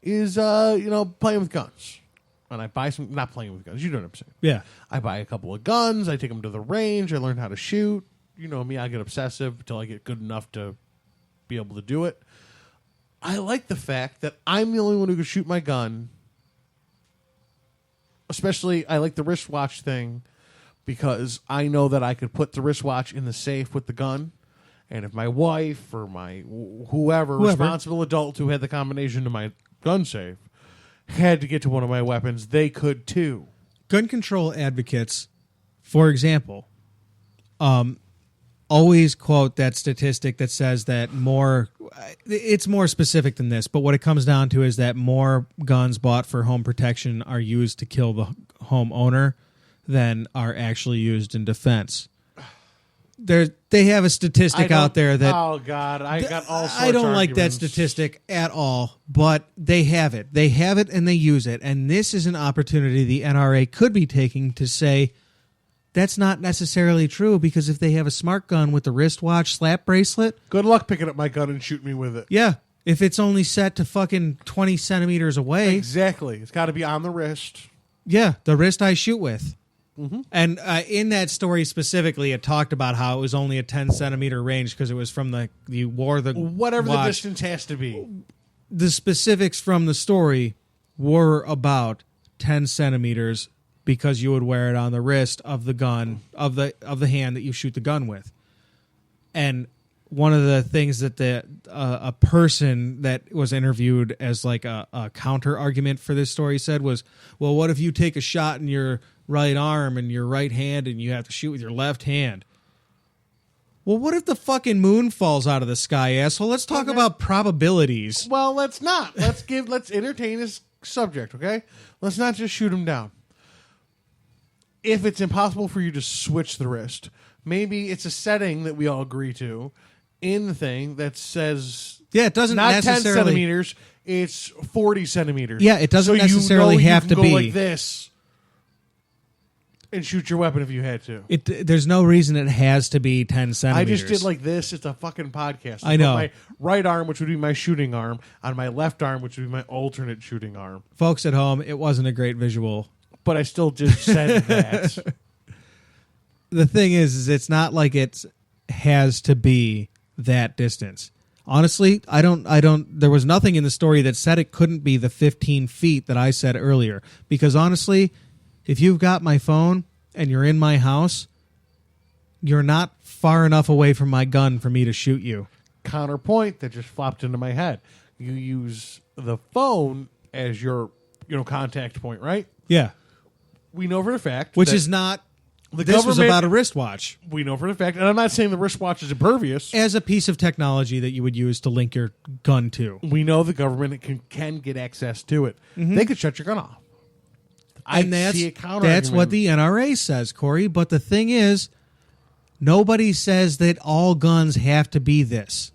is playing with guns. And I buy some, not playing with guns, you know what I'm saying. Yeah. I buy a couple of guns, I take them to the range, I learn how to shoot. You know me, I get obsessive until I get good enough to be able to do it. I like the fact that I'm the only one who can shoot my gun. Especially, I like the wristwatch thing because I know that I could put the wristwatch in the safe with the gun. And if my wife or my whoever, responsible adult who had the combination to my gun safe had to get to one of my weapons, they could too. Gun control advocates, for example, always quote that statistic that says that it's more specific than this, but what it comes down to is that more guns bought for home protection are used to kill the homeowner than are actually used in defense. They have a statistic out there that... Oh, God, I got all sorts of I don't arguments. like that statistic at all, but they have it. They have it and they use it, and this is an opportunity the NRA could be taking to say that's not necessarily true, because if they have a smart gun with the wristwatch slap bracelet... Good luck picking up my gun and shooting me with it. Yeah, if it's only set to fucking 20 centimeters away... Exactly. It's got to be on the wrist. Yeah, the wrist I shoot with. Mm-hmm. And in that story specifically, it talked about how it was only a 10-centimeter range because it was from you wore the whatever watch. The distance has to be. The specifics from the story were about 10 centimeters because you would wear it on the wrist of the gun of the hand that you shoot the gun with. And one of the things that a person that was interviewed as like a counter argument for this story said was, well, what if you take a shot in your right arm and your right hand and you have to shoot with your left hand? Well, what if the fucking moon falls out of the sky, asshole? Let's talk about probabilities. Well, let's not. Let's entertain this subject, okay? Let's not just shoot him down. If it's impossible for you to switch the wrist, maybe it's a setting that we all agree to in the thing that says... Yeah, it doesn't not necessarily... 10 centimeters, it's 40 centimeters. Yeah, it doesn't necessarily have to go be... like this and shoot your weapon if you had to. There's no reason it has to be 10 centimeters. I just did like this. It's a fucking podcast. I know. My right arm, which would be my shooting arm, on my left arm, which would be my alternate shooting arm. Folks at home, it wasn't a great visual. But I still just said that. The thing is it's not like it has to be that distance. Honestly, I don't, there was nothing in the story that said it couldn't be the 15 feet that I said earlier. Because honestly, if you've got my phone and you're in my house, you're not far enough away from my gun for me to shoot you. Counterpoint that just flopped into my head. You use the phone as your, contact point, right? Yeah. We know for a fact. Which is not This was about a wristwatch. We know for a fact, and I'm not saying the wristwatch is impervious. As a piece of technology that you would use to link your gun to. We know the government can get access to it. Mm-hmm. They could shut your gun off. And that's what the NRA says, Corey. But the thing is, nobody says that all guns have to be this.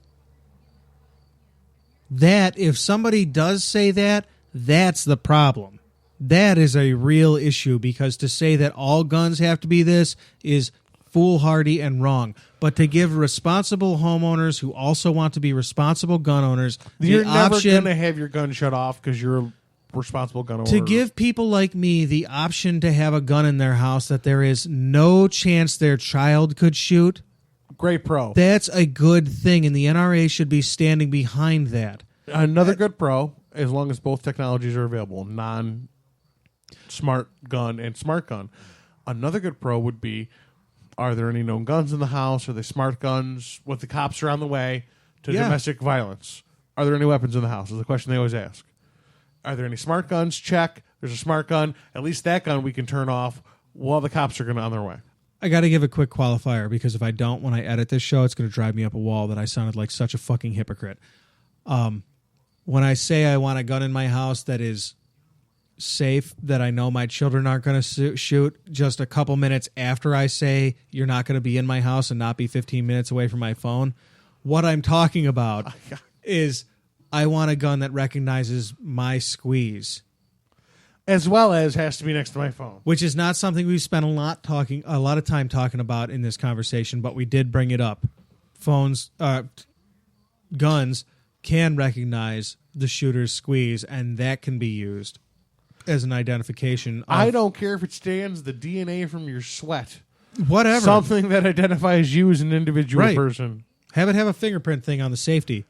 That, if somebody does say that, that's the problem. That is a real issue, because to say that all guns have to be this is foolhardy and wrong. But to give responsible homeowners who also want to be responsible gun owners you're the never option going to have your gun shut off because you're a responsible gun owner. to give people like me the option to have a gun in their house that there is no chance their child could shoot. Great pro. That's a good thing, and the NRA should be standing behind that. Another good pro, as long as both technologies are available, non-smart gun and smart gun. Another good pro would be, are there any known guns in the house? Are they smart guns? What the cops are on the way to domestic violence? Are there any weapons in the house? Is the question they always ask. Are there any smart guns? Check. There's a smart gun. At least that gun we can turn off while the cops are going on their way. I got to give a quick qualifier, because if I don't, when I edit this show, it's going to drive me up a wall that I sounded like such a fucking hypocrite. When I say I want a gun in my house that is safe, that I know my children aren't going to shoot, just a couple minutes after I say you're not going to be in my house and not be 15 minutes away from my phone, what I'm talking about is I want a gun that recognizes my squeeze. As well as has to be next to my phone. Which is not something we've spent a lot of time talking about in this conversation, but we did bring it up. Guns can recognize the shooter's squeeze, and that can be used as an identification. I don't care if it stands the DNA from your sweat. Whatever. Something that identifies you as an individual person. Have it have a fingerprint thing on the safety.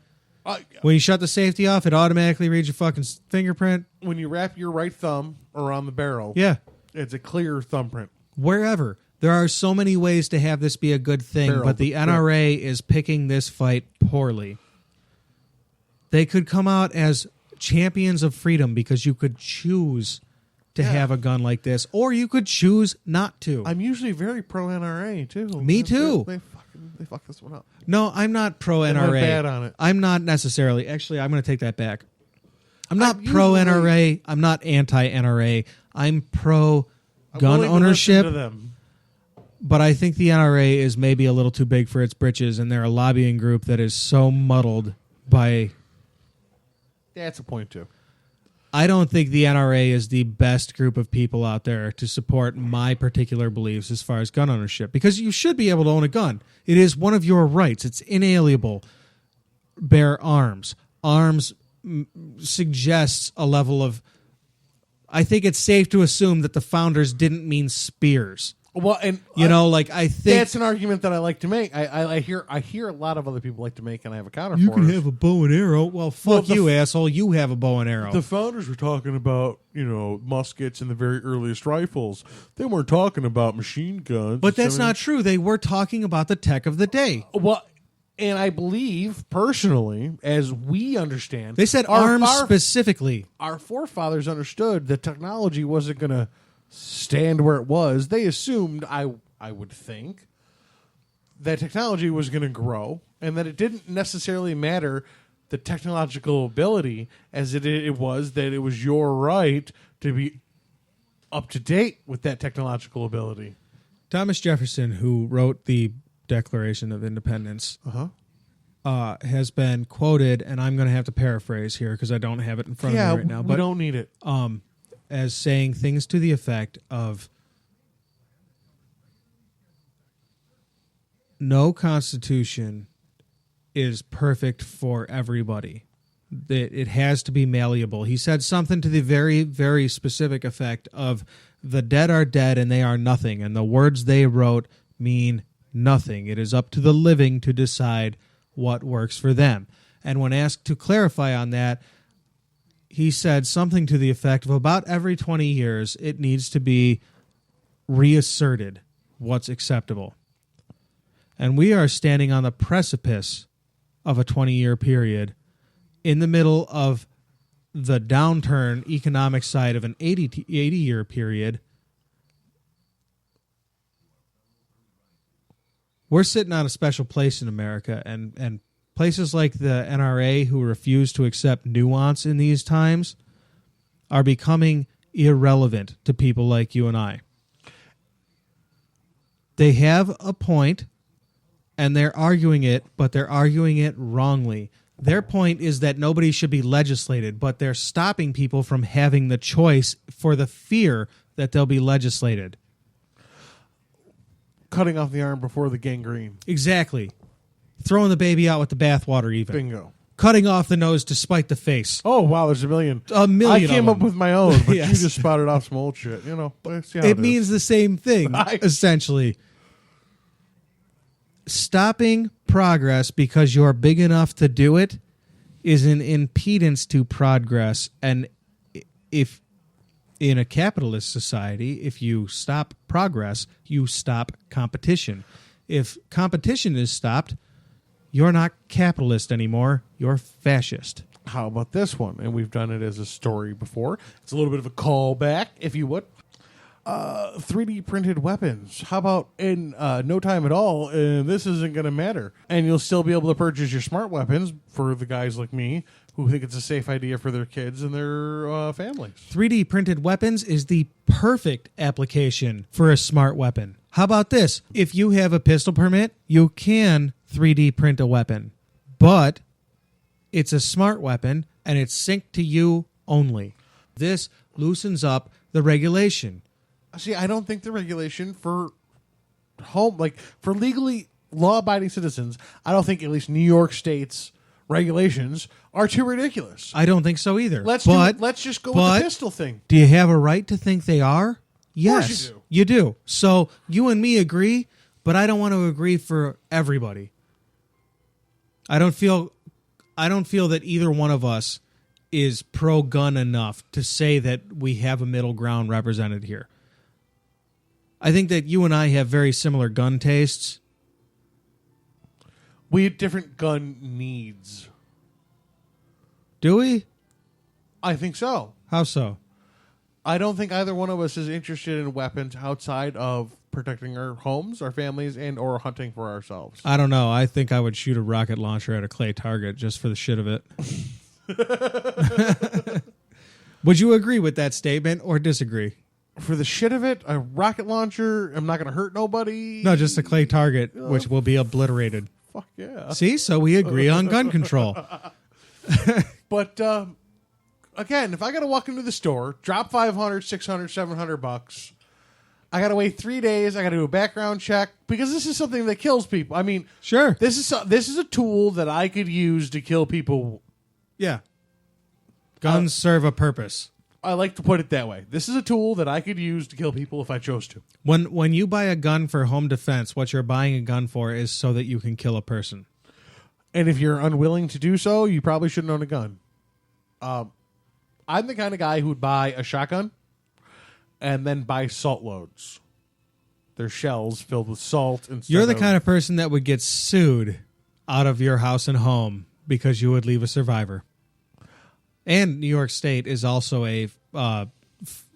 When you shut the safety off, it automatically reads your fucking fingerprint. When you wrap your right thumb around the barrel, it's a clear thumbprint. Wherever. There are so many ways to have this be a good thing, but the NRA is picking this fight poorly. They could come out as champions of freedom because you could choose to have a gun like this, or you could choose not to. I'm usually very pro NRA too. Me too. They fucked this one up. No, I'm not pro NRA. They went bad on it. I'm not necessarily. Actually, I'm going to take that back. I'm not pro NRA. I'm not anti NRA. I'm pro gun ownership. But I think the NRA is maybe a little too big for its britches, and they're a lobbying group that is so muddled by. That's a point too. I don't think the NRA is the best group of people out there to support my particular beliefs as far as gun ownership, because you should be able to own a gun. It is one of your rights. It's inalienable. Bear arms. Arms suggests a level of... I think it's safe to assume that the founders didn't mean spears. Well, and I think that's an argument that I like to make. I hear a lot of other people like to make, and I have a counter for it. You can have a bow and arrow. Well, fuck you, asshole. You have a bow and arrow. The founders were talking about, muskets and the very earliest rifles. They weren't talking about machine guns. But that's not true. They were talking about the tech of the day. Well, and I believe, personally, as we understand... They said arms specifically. Our forefathers understood that technology wasn't going to stand where it was. They assumed, I would think, that technology was going to grow, and that it didn't necessarily matter the technological ability as it was that it was your right to be up to date with that technological ability. Thomas Jefferson, who wrote the Declaration of Independence, has been quoted, and I'm going to have to paraphrase here because I don't have it in front of me right now. But we don't need it. As saying things to the effect of, no constitution is perfect for everybody. It has to be malleable. He said something to the very, very specific effect of, the dead are dead and they are nothing, and the words they wrote mean nothing. It is up to the living to decide what works for them. And when asked to clarify on that, he said something to the effect of, about every 20 years, it needs to be reasserted what's acceptable. And we are standing on the precipice of a 20-year period in the middle of the downturn economic side of an 80-year period We're sitting on a special place in America, and places like the NRA who refuse to accept nuance in these times are becoming irrelevant to people like you and I. They have a point, and they're arguing it, but they're arguing it wrongly. Their point is that nobody should be legislated, but they're stopping people from having the choice for the fear that they'll be legislated. Cutting off the arm before the gangrene. Exactly. Throwing the baby out with the bathwater even. Bingo. Cutting off the nose to spite the face. Oh, wow, there's a million. A million I came of up them. with my own, but Yes. you just spouted off some old shit. You know, let's see how It is. means the same thing, Right. essentially. Stopping progress because you're big enough to do it is an impedance to progress. And if in a capitalist society, if you stop progress, you stop competition. If competition is stopped, you're not capitalist anymore. You're fascist. How about this one? And we've done it as a story before. It's a little bit of a callback, if you would. 3D printed weapons. How about in no time at all, and this isn't going to matter. And you'll still be able to purchase your smart weapons for the guys like me who think it's a safe idea for their kids and their families. 3D printed weapons is the perfect application for a smart weapon. How about this? If you have a pistol permit, you can 3D print a weapon, but it's a smart weapon and it's synced to you only. This loosens up the regulation. See, I don't think the regulation for for legally law-abiding citizens, I don't think at least New York State's regulations are too ridiculous. I don't think so either. Let's just go with the pistol thing. Do you have a right to think they are? Yes, course you do. So you and me agree, but I don't want to agree for everybody. I don't feel that either one of us is pro-gun enough to say that we have a middle ground represented here. I think that you and I have very similar gun tastes. We have different gun needs. Do we? I think so. How so? I don't think either one of us is interested in weapons outside of protecting our homes, our families, and or hunting for ourselves. I don't know. I think I would shoot a rocket launcher at a clay target just for the shit of it. Would you agree with that statement or disagree? For the shit of it, a rocket launcher, I'm not going to hurt nobody. No, just a clay target, which will be obliterated. Fuck yeah. See? So we agree on gun control. But, again, if I got to walk into the store, drop $500, $600, $700, I got to wait 3 days, I got to do a background check, because this is something that kills people. I mean, Sure. this is a tool that I could use to kill people. Yeah. Guns serve a purpose. I like to put it that way. This is a tool that I could use to kill people if I chose to. When you buy a gun for home defense, what you're buying a gun for is so that you can kill a person. And if you're unwilling to do so, you probably shouldn't own a gun. I'm the kind of guy who would buy a shotgun and then buy salt loads. They're shells filled with salt. You're the kind of person that would get sued out of your house and home because you would leave a survivor. And New York State is also a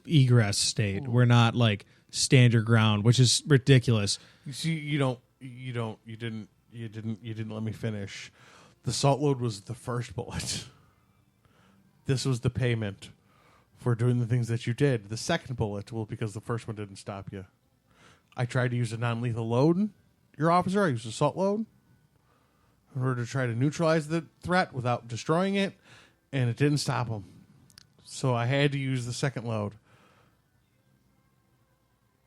egress state. We're not like stand your ground, which is ridiculous. You see, you didn't let me finish. The salt load was the first bullet. This was the payment for doing the things that you did. The second bullet, well, because the first one didn't stop you. I tried to use a non-lethal load, your officer. I used a salt load in order to try to neutralize the threat without destroying it, and it didn't stop him. So I had to use the second load.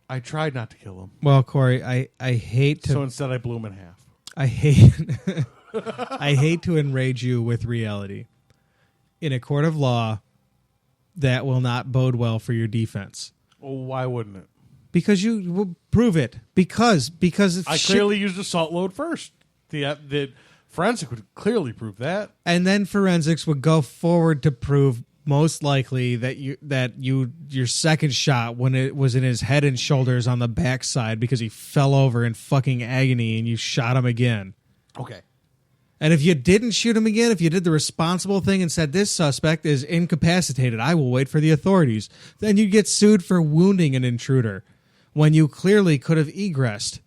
I tried not to kill him. Well, Corey, I hate to... So instead I blew him in half. I hate I hate to enrage you with reality. In a court of law, that will not bode well for your defense. Well, why wouldn't it? Because you will prove it. Because I clearly used a salt load first. The forensic would clearly prove that. And then forensics would go forward to prove most likely that your second shot, when it was in his head and shoulders on the backside because he fell over in fucking agony and you shot him again. Okay. And if you didn't shoot him again, if you did the responsible thing and said this suspect is incapacitated, I will wait for the authorities, then you'd get sued for wounding an intruder when you clearly could have egressed.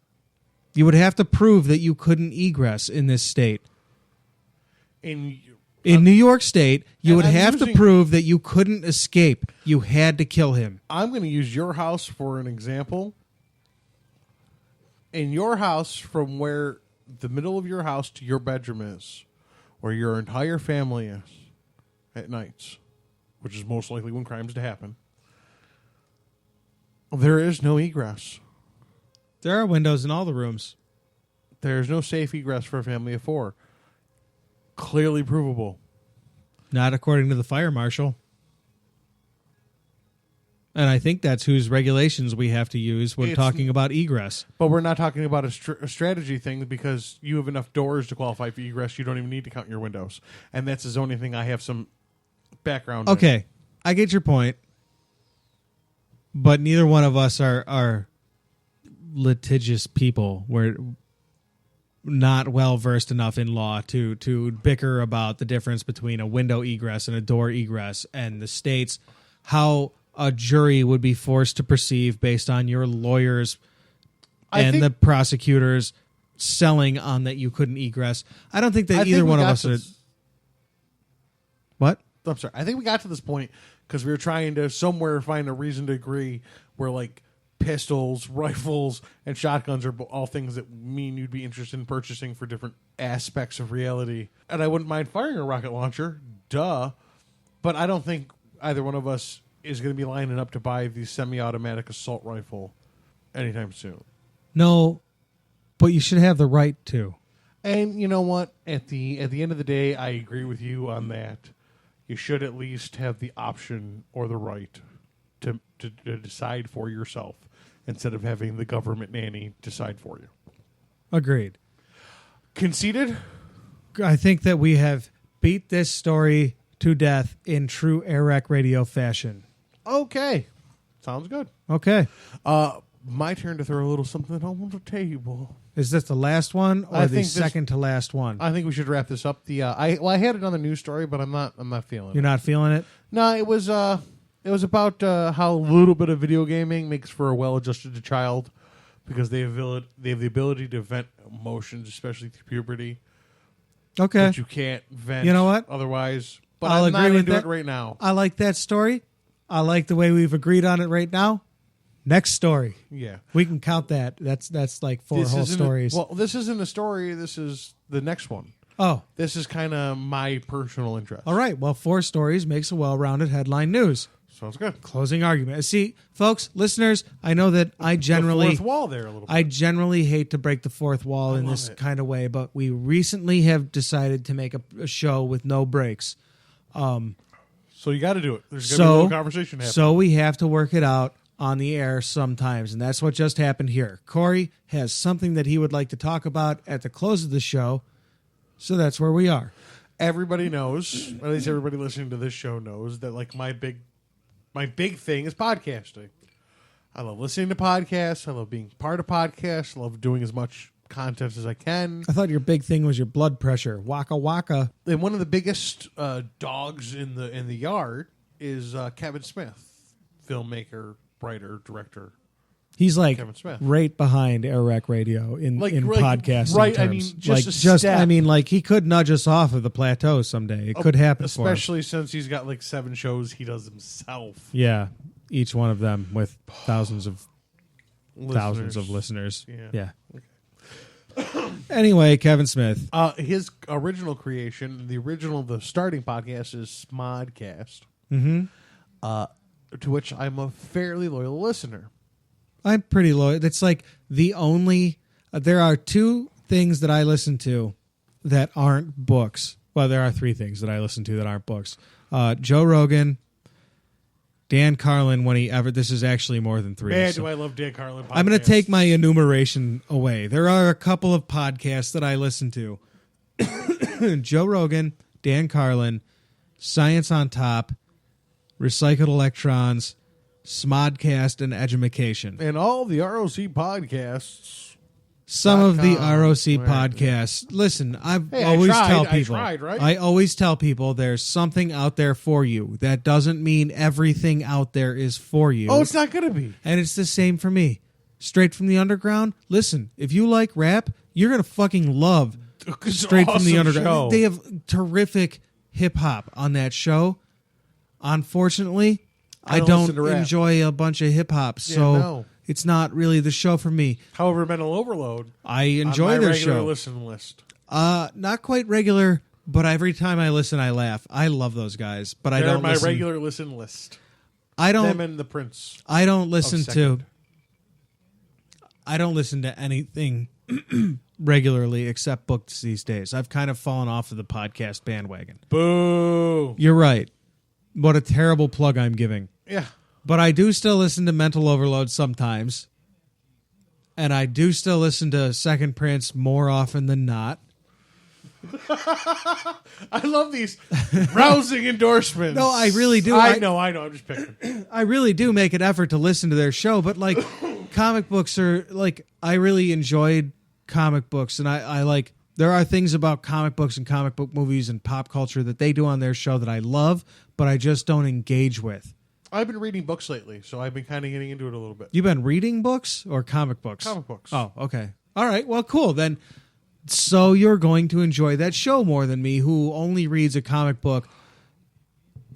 You would have to prove that you couldn't egress in this state. In New York State, you would have to using- prove that you couldn't escape. You had to kill him. I'm going to use your house for an example. In your house, from where the middle of your house to your bedroom is, where your entire family is at nights, which is most likely when crimes to happen, there is no egress. There are windows in all the rooms. There's no safe egress for a family of 4. Clearly provable. Not according to the fire marshal. And I think that's whose regulations we have to use when talking about egress. But we're not talking about a strategy thing, because you have enough doors to qualify for egress. You don't even need to count your windows. And that's the zoning thing I have some background in. Okay, I get your point. But neither one of us are litigious people. We're not well versed enough in law to bicker about the difference between a window egress and a door egress, and the states, how a jury would be forced to perceive based on your lawyers and the prosecutors selling on that you couldn't egress. I don't think that either one of us would. What? I'm sorry. I think we got to this point because we were trying to somewhere find a reason to agree where, like, pistols, rifles, and shotguns are all things that mean you'd be interested in purchasing for different aspects of reality. And I wouldn't mind firing a rocket launcher, duh. But I don't think either one of us is going to be lining up to buy the semi-automatic assault rifle anytime soon. No, but you should have the right to. And you know what? At the end of the day, I agree with you on that. You should at least have the option or the right to decide for yourself instead of having the government nanny decide for you. Agreed. Conceded? I think that we have beat this story to death in true AirWreckRadio fashion. Okay. Sounds good. Okay. My turn to throw a little something on the table. Is this the last one or the second to last one? I think we should wrap this up. I had another news story, but I'm not feeling it. You're not feeling it? No, it was about how a little bit of video gaming makes for a well-adjusted child, because they have the ability to vent emotions, especially through puberty. Okay. That you can't vent. You know what? Otherwise, but I'll I'm not agree with into that it right now. I like that story. I like the way we've agreed on it right now. Next story. Yeah. We can count that. That's like 4 whole stories. This isn't a story. This is the next one. Oh. This is kind of my personal interest. All right. Well, 4 stories makes a well-rounded headline news. Sounds good. Closing argument. See, folks, listeners, I know that I generally... The fourth wall there a little bit. I generally hate to break the fourth wall in this kind of way, but we recently have decided to make a show with no breaks. So you got to do it. There's going to be a little conversation happening. So we have to work it out on the air sometimes, and that's what just happened here. Cory has something that he would like to talk about at the close of the show, so that's where we are. Everybody knows, at least everybody listening to this show knows, that like my big thing is podcasting. I love listening to podcasts. I love being part of podcasts. I love doing as much content as I can. I thought your big thing was your blood pressure. Waka waka. And one of the biggest dogs in the yard is Kevin Smith, filmmaker, writer, director. He's like Kevin Smith. right behind AirWreckRadio in podcasting right, terms. I mean, just I mean, like he could nudge us off of the plateau someday. It could happen, especially since he's got like 7 shows he does himself. Yeah, each one of them with thousands of listeners. Yeah. Okay. Anyway, Kevin Smith. His original creation, the starting podcast is Smodcast. Mm-hmm. To which I'm a fairly loyal listener. I'm pretty loyal. It's like the only... there are 2 things that I listen to that aren't books. Well, there are 3 things that I listen to that aren't books. Joe Rogan, Dan Carlin, when he ever... This is actually more than 3. Man, do I love Dan Carlin podcasts. I'm going to take my enumeration away. There are a couple of podcasts that I listen to. Joe Rogan, Dan Carlin, Science on Top, Recycled Electrons, Smodcast, and Edumacation. And all the ROC podcasts. Some of the ROC podcasts. Listen, I always tell people there's something out there for you. That doesn't mean everything out there is for you. Oh, it's not going to be. And it's the same for me. Straight from the Underground. Listen, if you like rap, you're going to fucking love Straight from the Underground. Show. They have terrific hip-hop on that show. Unfortunately, I don't enjoy a bunch of hip-hop, so it's not really the show for me. However, Mental Overload, I enjoy on my their regular show. listen list. Not quite regular, but every time I listen, I laugh. I love those guys, but I They're don't my listen. regular listen list. I don't. Them and the Prince. I don't listen to. Second. I don't listen to anything regularly except books these days. I've kind of fallen off of the podcast bandwagon. Boo. You're right. What a terrible plug I'm giving. Yeah. But I do still listen to Mental Overload sometimes. And I do still listen to Second Prince more often than not. I love these rousing endorsements. No, I really do. I know. I'm just picking. I really do make an effort to listen to their show, but like comic books are like, I really enjoyed comic books, and I like, there are things about comic books and comic book movies and pop culture that they do on their show that I love, but I just don't engage with. I've been reading books lately, so I've been kind of getting into it a little bit. You've been reading books or comic books? Comic books. Oh, okay. All right. Well, cool. Then, so you're going to enjoy that show more than me, who only reads a comic book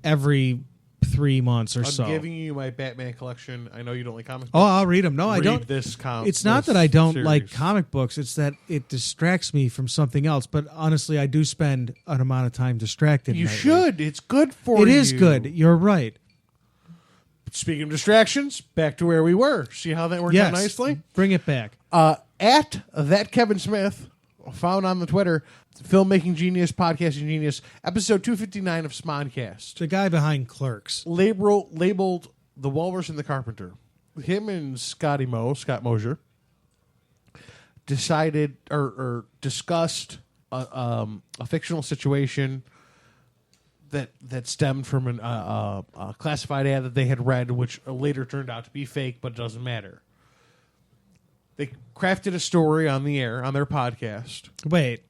every 3 months or so. I'm giving you my Batman collection. I know you don't like comic books. Oh, I'll read them. No, I don't. It's not that I don't like comic books. It's that it distracts me from something else. But honestly, I do spend an amount of time distracted. You nightly. should. It's good for you. It is good. You're right. Speaking of distractions, back to where we were. See how that worked out nicely? Bring it back. At that Kevin Smith, found on the Twitter, filmmaking genius, podcasting genius, episode 259 of Smodcast. The guy behind Clerks. Labeled The Walrus and the Carpenter. Him and Scott Mosier, decided or discussed a fictional situation that stemmed from a classified ad that they had read, which later turned out to be fake, but it doesn't matter. They crafted a story on the air, on their podcast. Wait.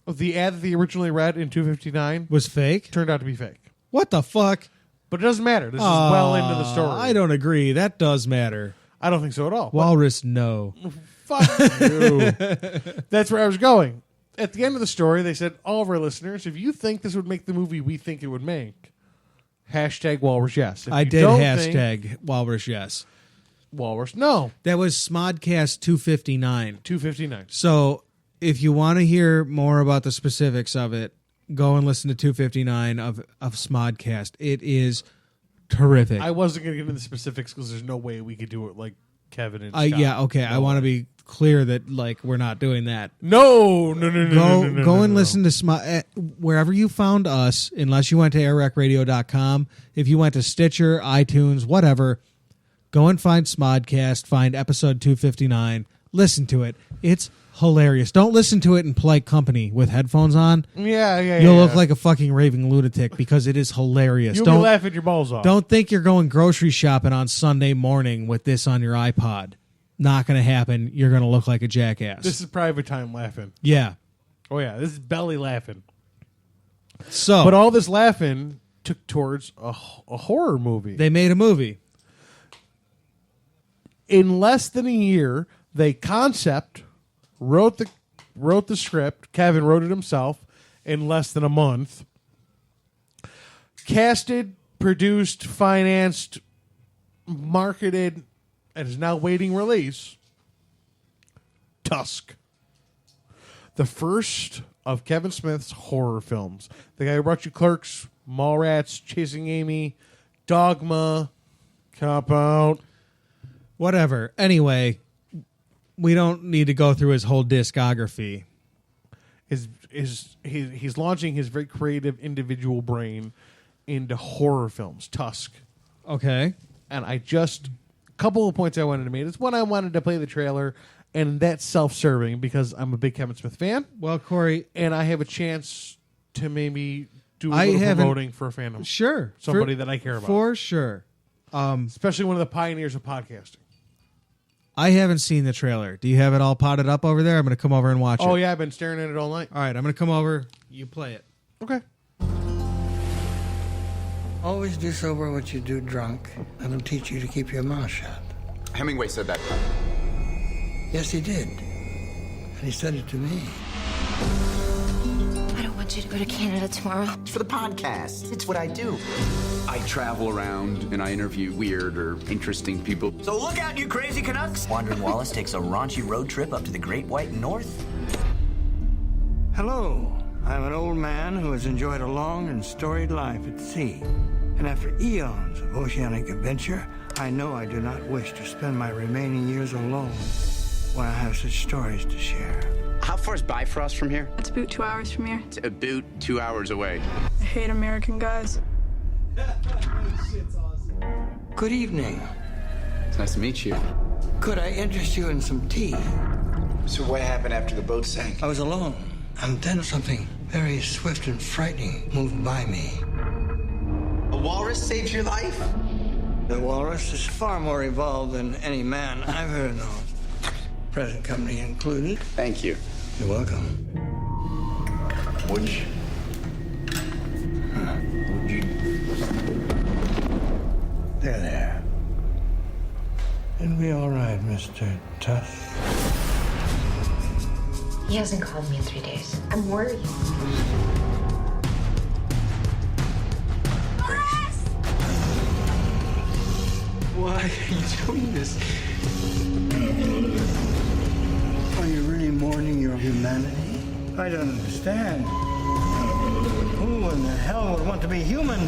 The ad that they originally read in 259 was fake? Turned out to be fake. What the fuck? But it doesn't matter. This is well into the story. I don't agree. That does matter. I don't think so at all. Walrus, no. Fuck you. That's where I was going. At the end of the story, they said, all of our listeners, if you think this would make the movie we think it would make, hashtag Walrus yes. If I did hashtag Walrus yes. Walrus no. That was Smodcast 259. 259. So if you want to hear more about the specifics of it, go and listen to 259 of Smodcast. It is terrific. I wasn't going to get into the specifics because there's no way we could do it like Kevin and Scott. Yeah, okay. I want to be clear that like we're not doing that. No. Go and listen to wherever you found us, unless you went to AirWreckRadio.com. If you went to Stitcher, iTunes, whatever, go and find Smodcast, find episode 259, listen to it. It's hilarious. Don't listen to it in polite company with headphones on. You'll look like a fucking raving lunatic because it is hilarious. You'll be laughing your balls off. Don't think you're going grocery shopping on Sunday morning with this on your iPod. Not going to happen. You're going to look like a jackass. This is private time laughing. Yeah. Oh, yeah. This is belly laughing. So, but all this laughing took towards a horror movie. They made a movie. In less than a year, they wrote the script. Kevin wrote it himself in less than a month. Casted, produced, financed, marketed, and is now waiting release. Tusk. The first of Kevin Smith's horror films. The guy who brought you Clerks, Mallrats, Chasing Amy, Dogma, Cop Out. Whatever. Anyway, we don't need to go through his whole discography. He's launching his very creative individual brain into horror films. Tusk. Okay. And a couple of points I wanted to make. It's one, I wanted to play the trailer, and that's self-serving because I'm a big Kevin Smith fan. Well, Corey, and I have a chance to maybe do a little promoting for a fandom. Sure. Somebody that I care about. For sure. Especially one of the pioneers of podcasting. I haven't seen the trailer. Do you have it all potted up over there? I'm going to come over and watch it. Oh, yeah, I've been staring at it all night. All right, I'm going to come over. You play it. Okay. Always do sober what you do drunk, and it'll teach you to keep your mouth shut. Hemingway said that. Yes, he did. And he said it to me. I don't want you to go to Canada tomorrow. It's for the podcast. It's what I do. I travel around and I interview weird or interesting people. So look out, you crazy Canucks. Wandering Wallace takes a raunchy road trip up to the Great White North. Hello. I'm an old man who has enjoyed a long and storied life at sea. And after eons of oceanic adventure, I know I do not wish to spend my remaining years alone when I have such stories to share. How far is Bifrost from here? It's about 2 hours from here. It's about 2 hours away. I hate American guys. Good evening. It's nice to meet you. Could I interest you in some tea? So what happened after the boat sank? I was alone, and then something very swift and frightening moved by me. A walrus saved your life? The walrus is far more evolved than any man I've heard of. Present company included. Thank you. You're welcome. Would you? Would you? There. It'll be all right, Mr. Tuss. He hasn't called me in 3 days. I'm worried. Why are you doing this? Are you really mourning your humanity? I don't understand. Who in the hell would want to be human?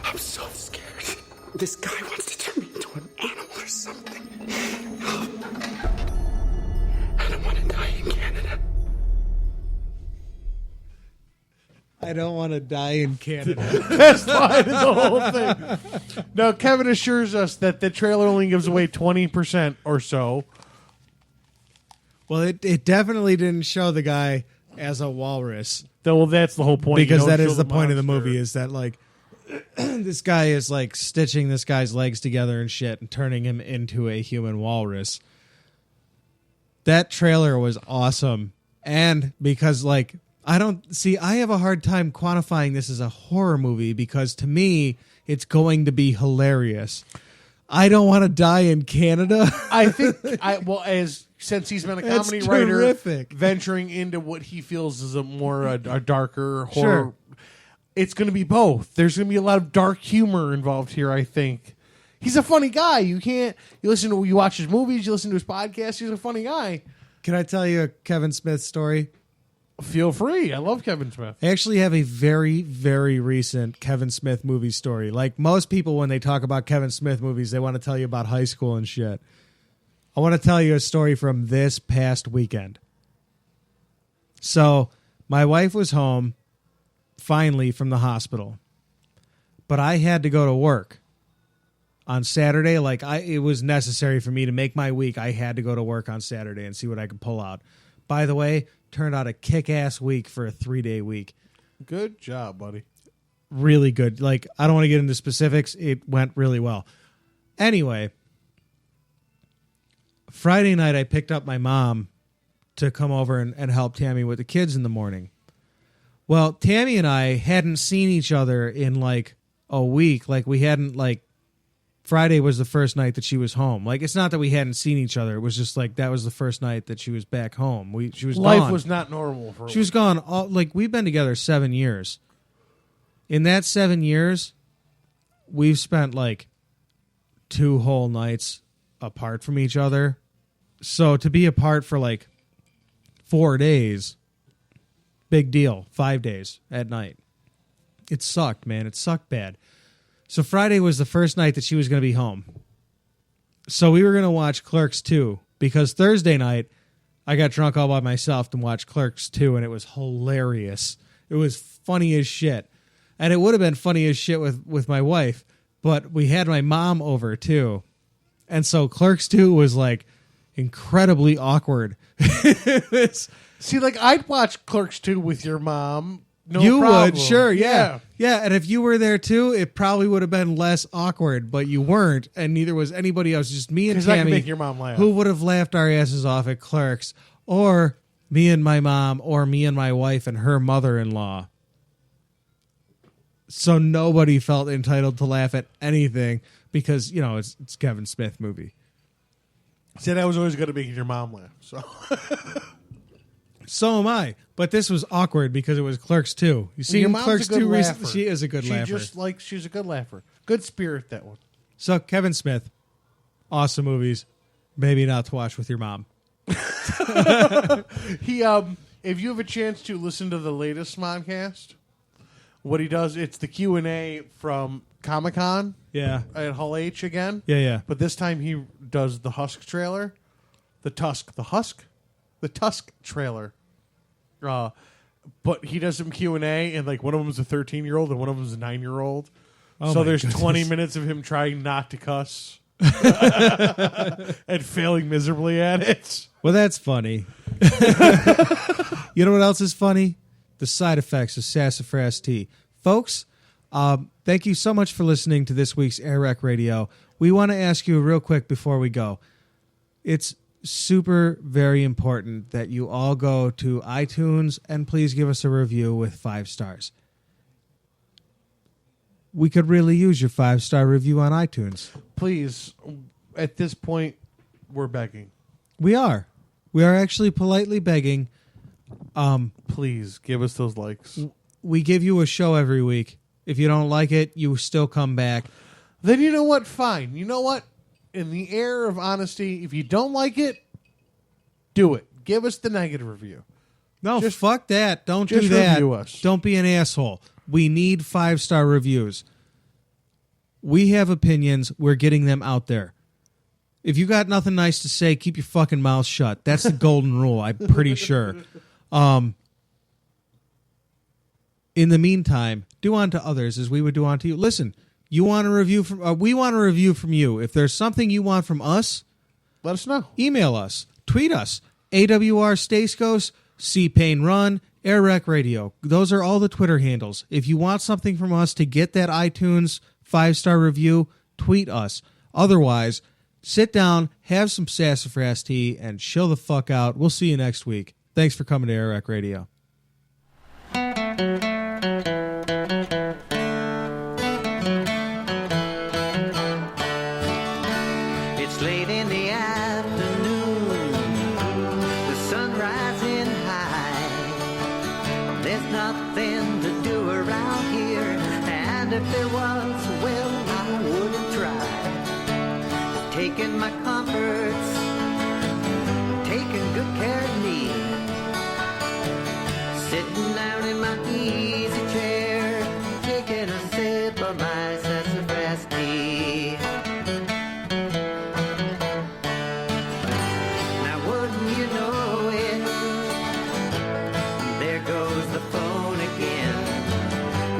I'm so scared. This guy wants to turn me into an animal or something. I don't want to die in Canada. I don't want to die in Canada. That's fine. The whole thing. Now, Kevin assures us that the trailer only gives away 20% or so. Well, it definitely didn't show the guy as a walrus. Well, that's the whole point. Because You don't that show is the point of the monster. movie, is that, like, this guy is, like, stitching this guy's legs together and shit and turning him into a human walrus. That trailer was awesome. And because, like, I have a hard time quantifying this as a horror movie because, to me, it's going to be hilarious. I don't want to die in Canada. I think, since he's been a That's comedy writer, terrific. venturing into what he feels is a darker horror. Sure. It's going to be both. There's going to be a lot of dark humor involved here, I think. He's a funny guy. You watch his movies, you listen to his podcast, he's a funny guy. Can I tell you a Kevin Smith story? Feel free. I love Kevin Smith. I actually have a very, very recent Kevin Smith movie story. Like most people, when they talk about Kevin Smith movies, they want to tell you about high school and shit. I want to tell you a story from this past weekend. So, my wife was home, finally, from the hospital. But I had to go to work on Saturday. It was necessary for me to make my week. I had to go to work on Saturday and see what I could pull out. By the way, turned out a kick-ass week for a 3-day week. Good job, buddy. Really good. Like, I don't want to get into specifics. It went really well. Anyway, Friday night, I picked up my mom to come over and help Tammy with the kids in the morning. Well, Tammy and I hadn't seen each other in, like, a week. Like, we hadn't, like, Friday was the first night that she was home. Like, it's not that we hadn't seen each other. It was just, like, that was the first night that she was back home. She was Life gone. was not normal for She was gone. We've been together 7 years. In that 7 years, we've spent, like, 2 whole nights apart from each other. So to be apart for, like, 4 days, big deal. 5 days at night. It sucked, man. It sucked bad. So Friday was the first night that she was going to be home. So we were going to watch Clerks 2 because Thursday night I got drunk all by myself to watch Clerks 2 and it was hilarious. It was funny as shit. And it would have been funny as shit with my wife, but we had my mom over too. And so Clerks 2 was like incredibly awkward. See, like, I'd watch Clerks 2 with your mom. No you problem. would, sure, yeah. And if you were there too, it probably would have been less awkward, but you weren't, and neither was anybody else. Just me and 'Cause I can Tammy, make your mom laugh. who would have laughed our asses off at Clerks, or me and my mom, or me and my wife and her mother-in-law. So nobody felt entitled to laugh at anything because, you know, it's Kevin Smith movie. Said I was always good at making your mom laugh. So am I. But this was awkward because it was Clerks 2. You see, your mom's Clerks a good 2 laugher. recently. She is a good laugher. She's a good laugher. Good spirit, that one. So Kevin Smith, awesome movies. Maybe not to watch with your mom. He if you have a chance to listen to the latest Smodcast, what he does, it's the Q&A from Comic-Con. Yeah. At Hull H again. Yeah. But this time he does the Tusk trailer. The Tusk trailer. But he does some Q&A, and like one of them is a 13-year-old and one of them is a 9-year-old. Oh so my there's goodness. 20 minutes of him trying not to cuss and failing miserably at it. Well, that's funny. You know what else is funny? The side effects of Sassafras tea. Folks, thank you so much for listening to this week's AirWreck Radio. We want to ask you real quick before we go. It's super very important that you all go to iTunes and please give us a review with 5 stars. We could really use your 5-star review on iTunes. Please, at this point, we're begging. We are actually politely begging. Please give us those likes. We give you a show every week. If you don't like it, you still come back. Then you know what? Fine. You know what? In the air of honesty, if you don't like it, do it. Give us the negative review. No, Just- fuck that. Don't do just that. review us. Don't be an asshole. We need 5-star reviews. We have opinions. We're getting them out there. If you got nothing nice to say, keep your fucking mouth shut. That's the golden rule, I'm pretty sure. In the meantime, do unto others as we would do unto you. Listen, you want a review from we want a review from you. If there's something you want from us, let us know. Email us, tweet us, AWR Stacey, C-Pain Run, AirWreck Radio. Those are all the Twitter handles. If you want something from us to get that iTunes 5-star review, tweet us. Otherwise, sit down, have some sassafras tea, and chill the fuck out. We'll see you next week. Thanks for coming to AirWreck Radio. It's late in the afternoon, the sun rising high. There's nothing to do around here, and if there was, well, I wouldn't try. Taking my comforts, taking good care of me. Sitting down in my easy chair, taking a sip of my sassafras tea. Now wouldn't you know it, there goes the phone again.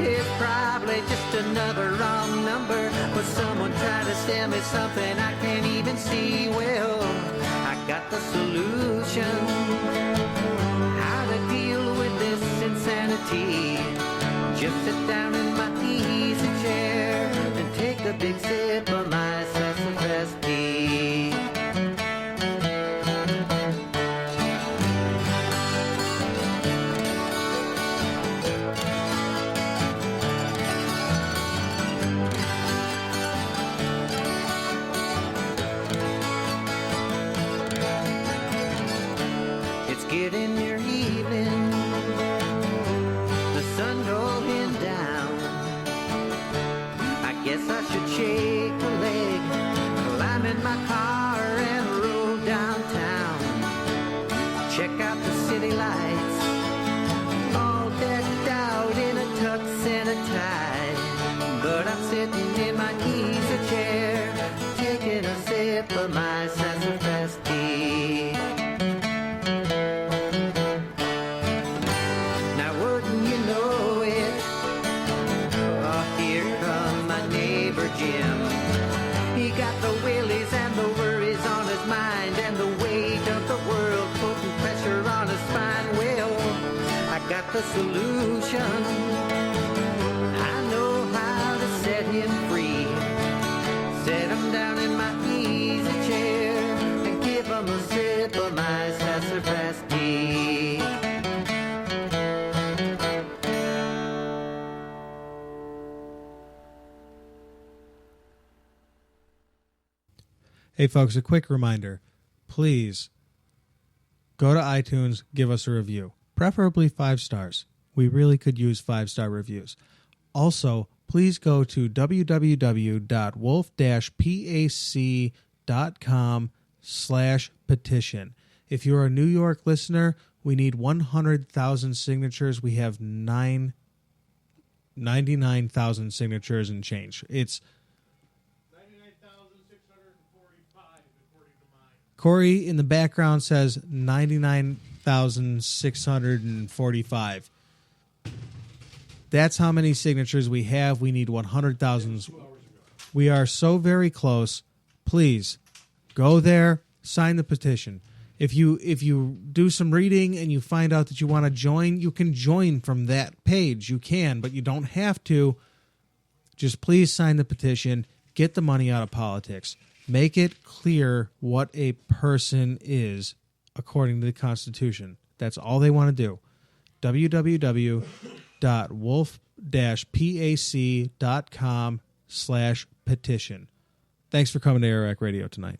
It's probably just another wrong number, but someone tried to sell me something I can't even see. Well, I got the solution, how to deal with this insanity. Just sit down in my easy chair and take a big sip of my sassafras tea. It's getting near evening, the sun going down. I guess I should shake a leg, climb in my car and roll downtown. Check out the city lights, all decked out in a tux and a tie. But I'm sitting in my easy chair, taking a sip of my sassafras tea. Now wouldn't you know it, oh, here come my neighbor Jim. He got the willies and the worries on his mind, and the weight of the world putting pressure on his spine. a solution. I know how to set him free. Set him down in my easy chair and give him a sip of my sassafras tea. Hey, folks, a quick reminder. Please go to iTunes, give us a review, preferably 5 stars. We really could use 5-star reviews. Also, please go to www.wolf-pac.com/petition. If you're a New York listener, we need 100,000 signatures. We have 99,000 signatures and change. It's 99,645 according to mine. Cory in the background says 99,645. That's how many signatures we have. We need 100,000. We are so very close. Please go there, sign the petition. If you do some reading and you find out that you want to join, you can join from that page. You can, but you don't have to. Just please sign the petition. Get the money out of politics. Make it clear what a person is according to the Constitution. That's all they want to do. www.wolf-pac.com/petition. Thanks for coming to AirWreck Radio tonight.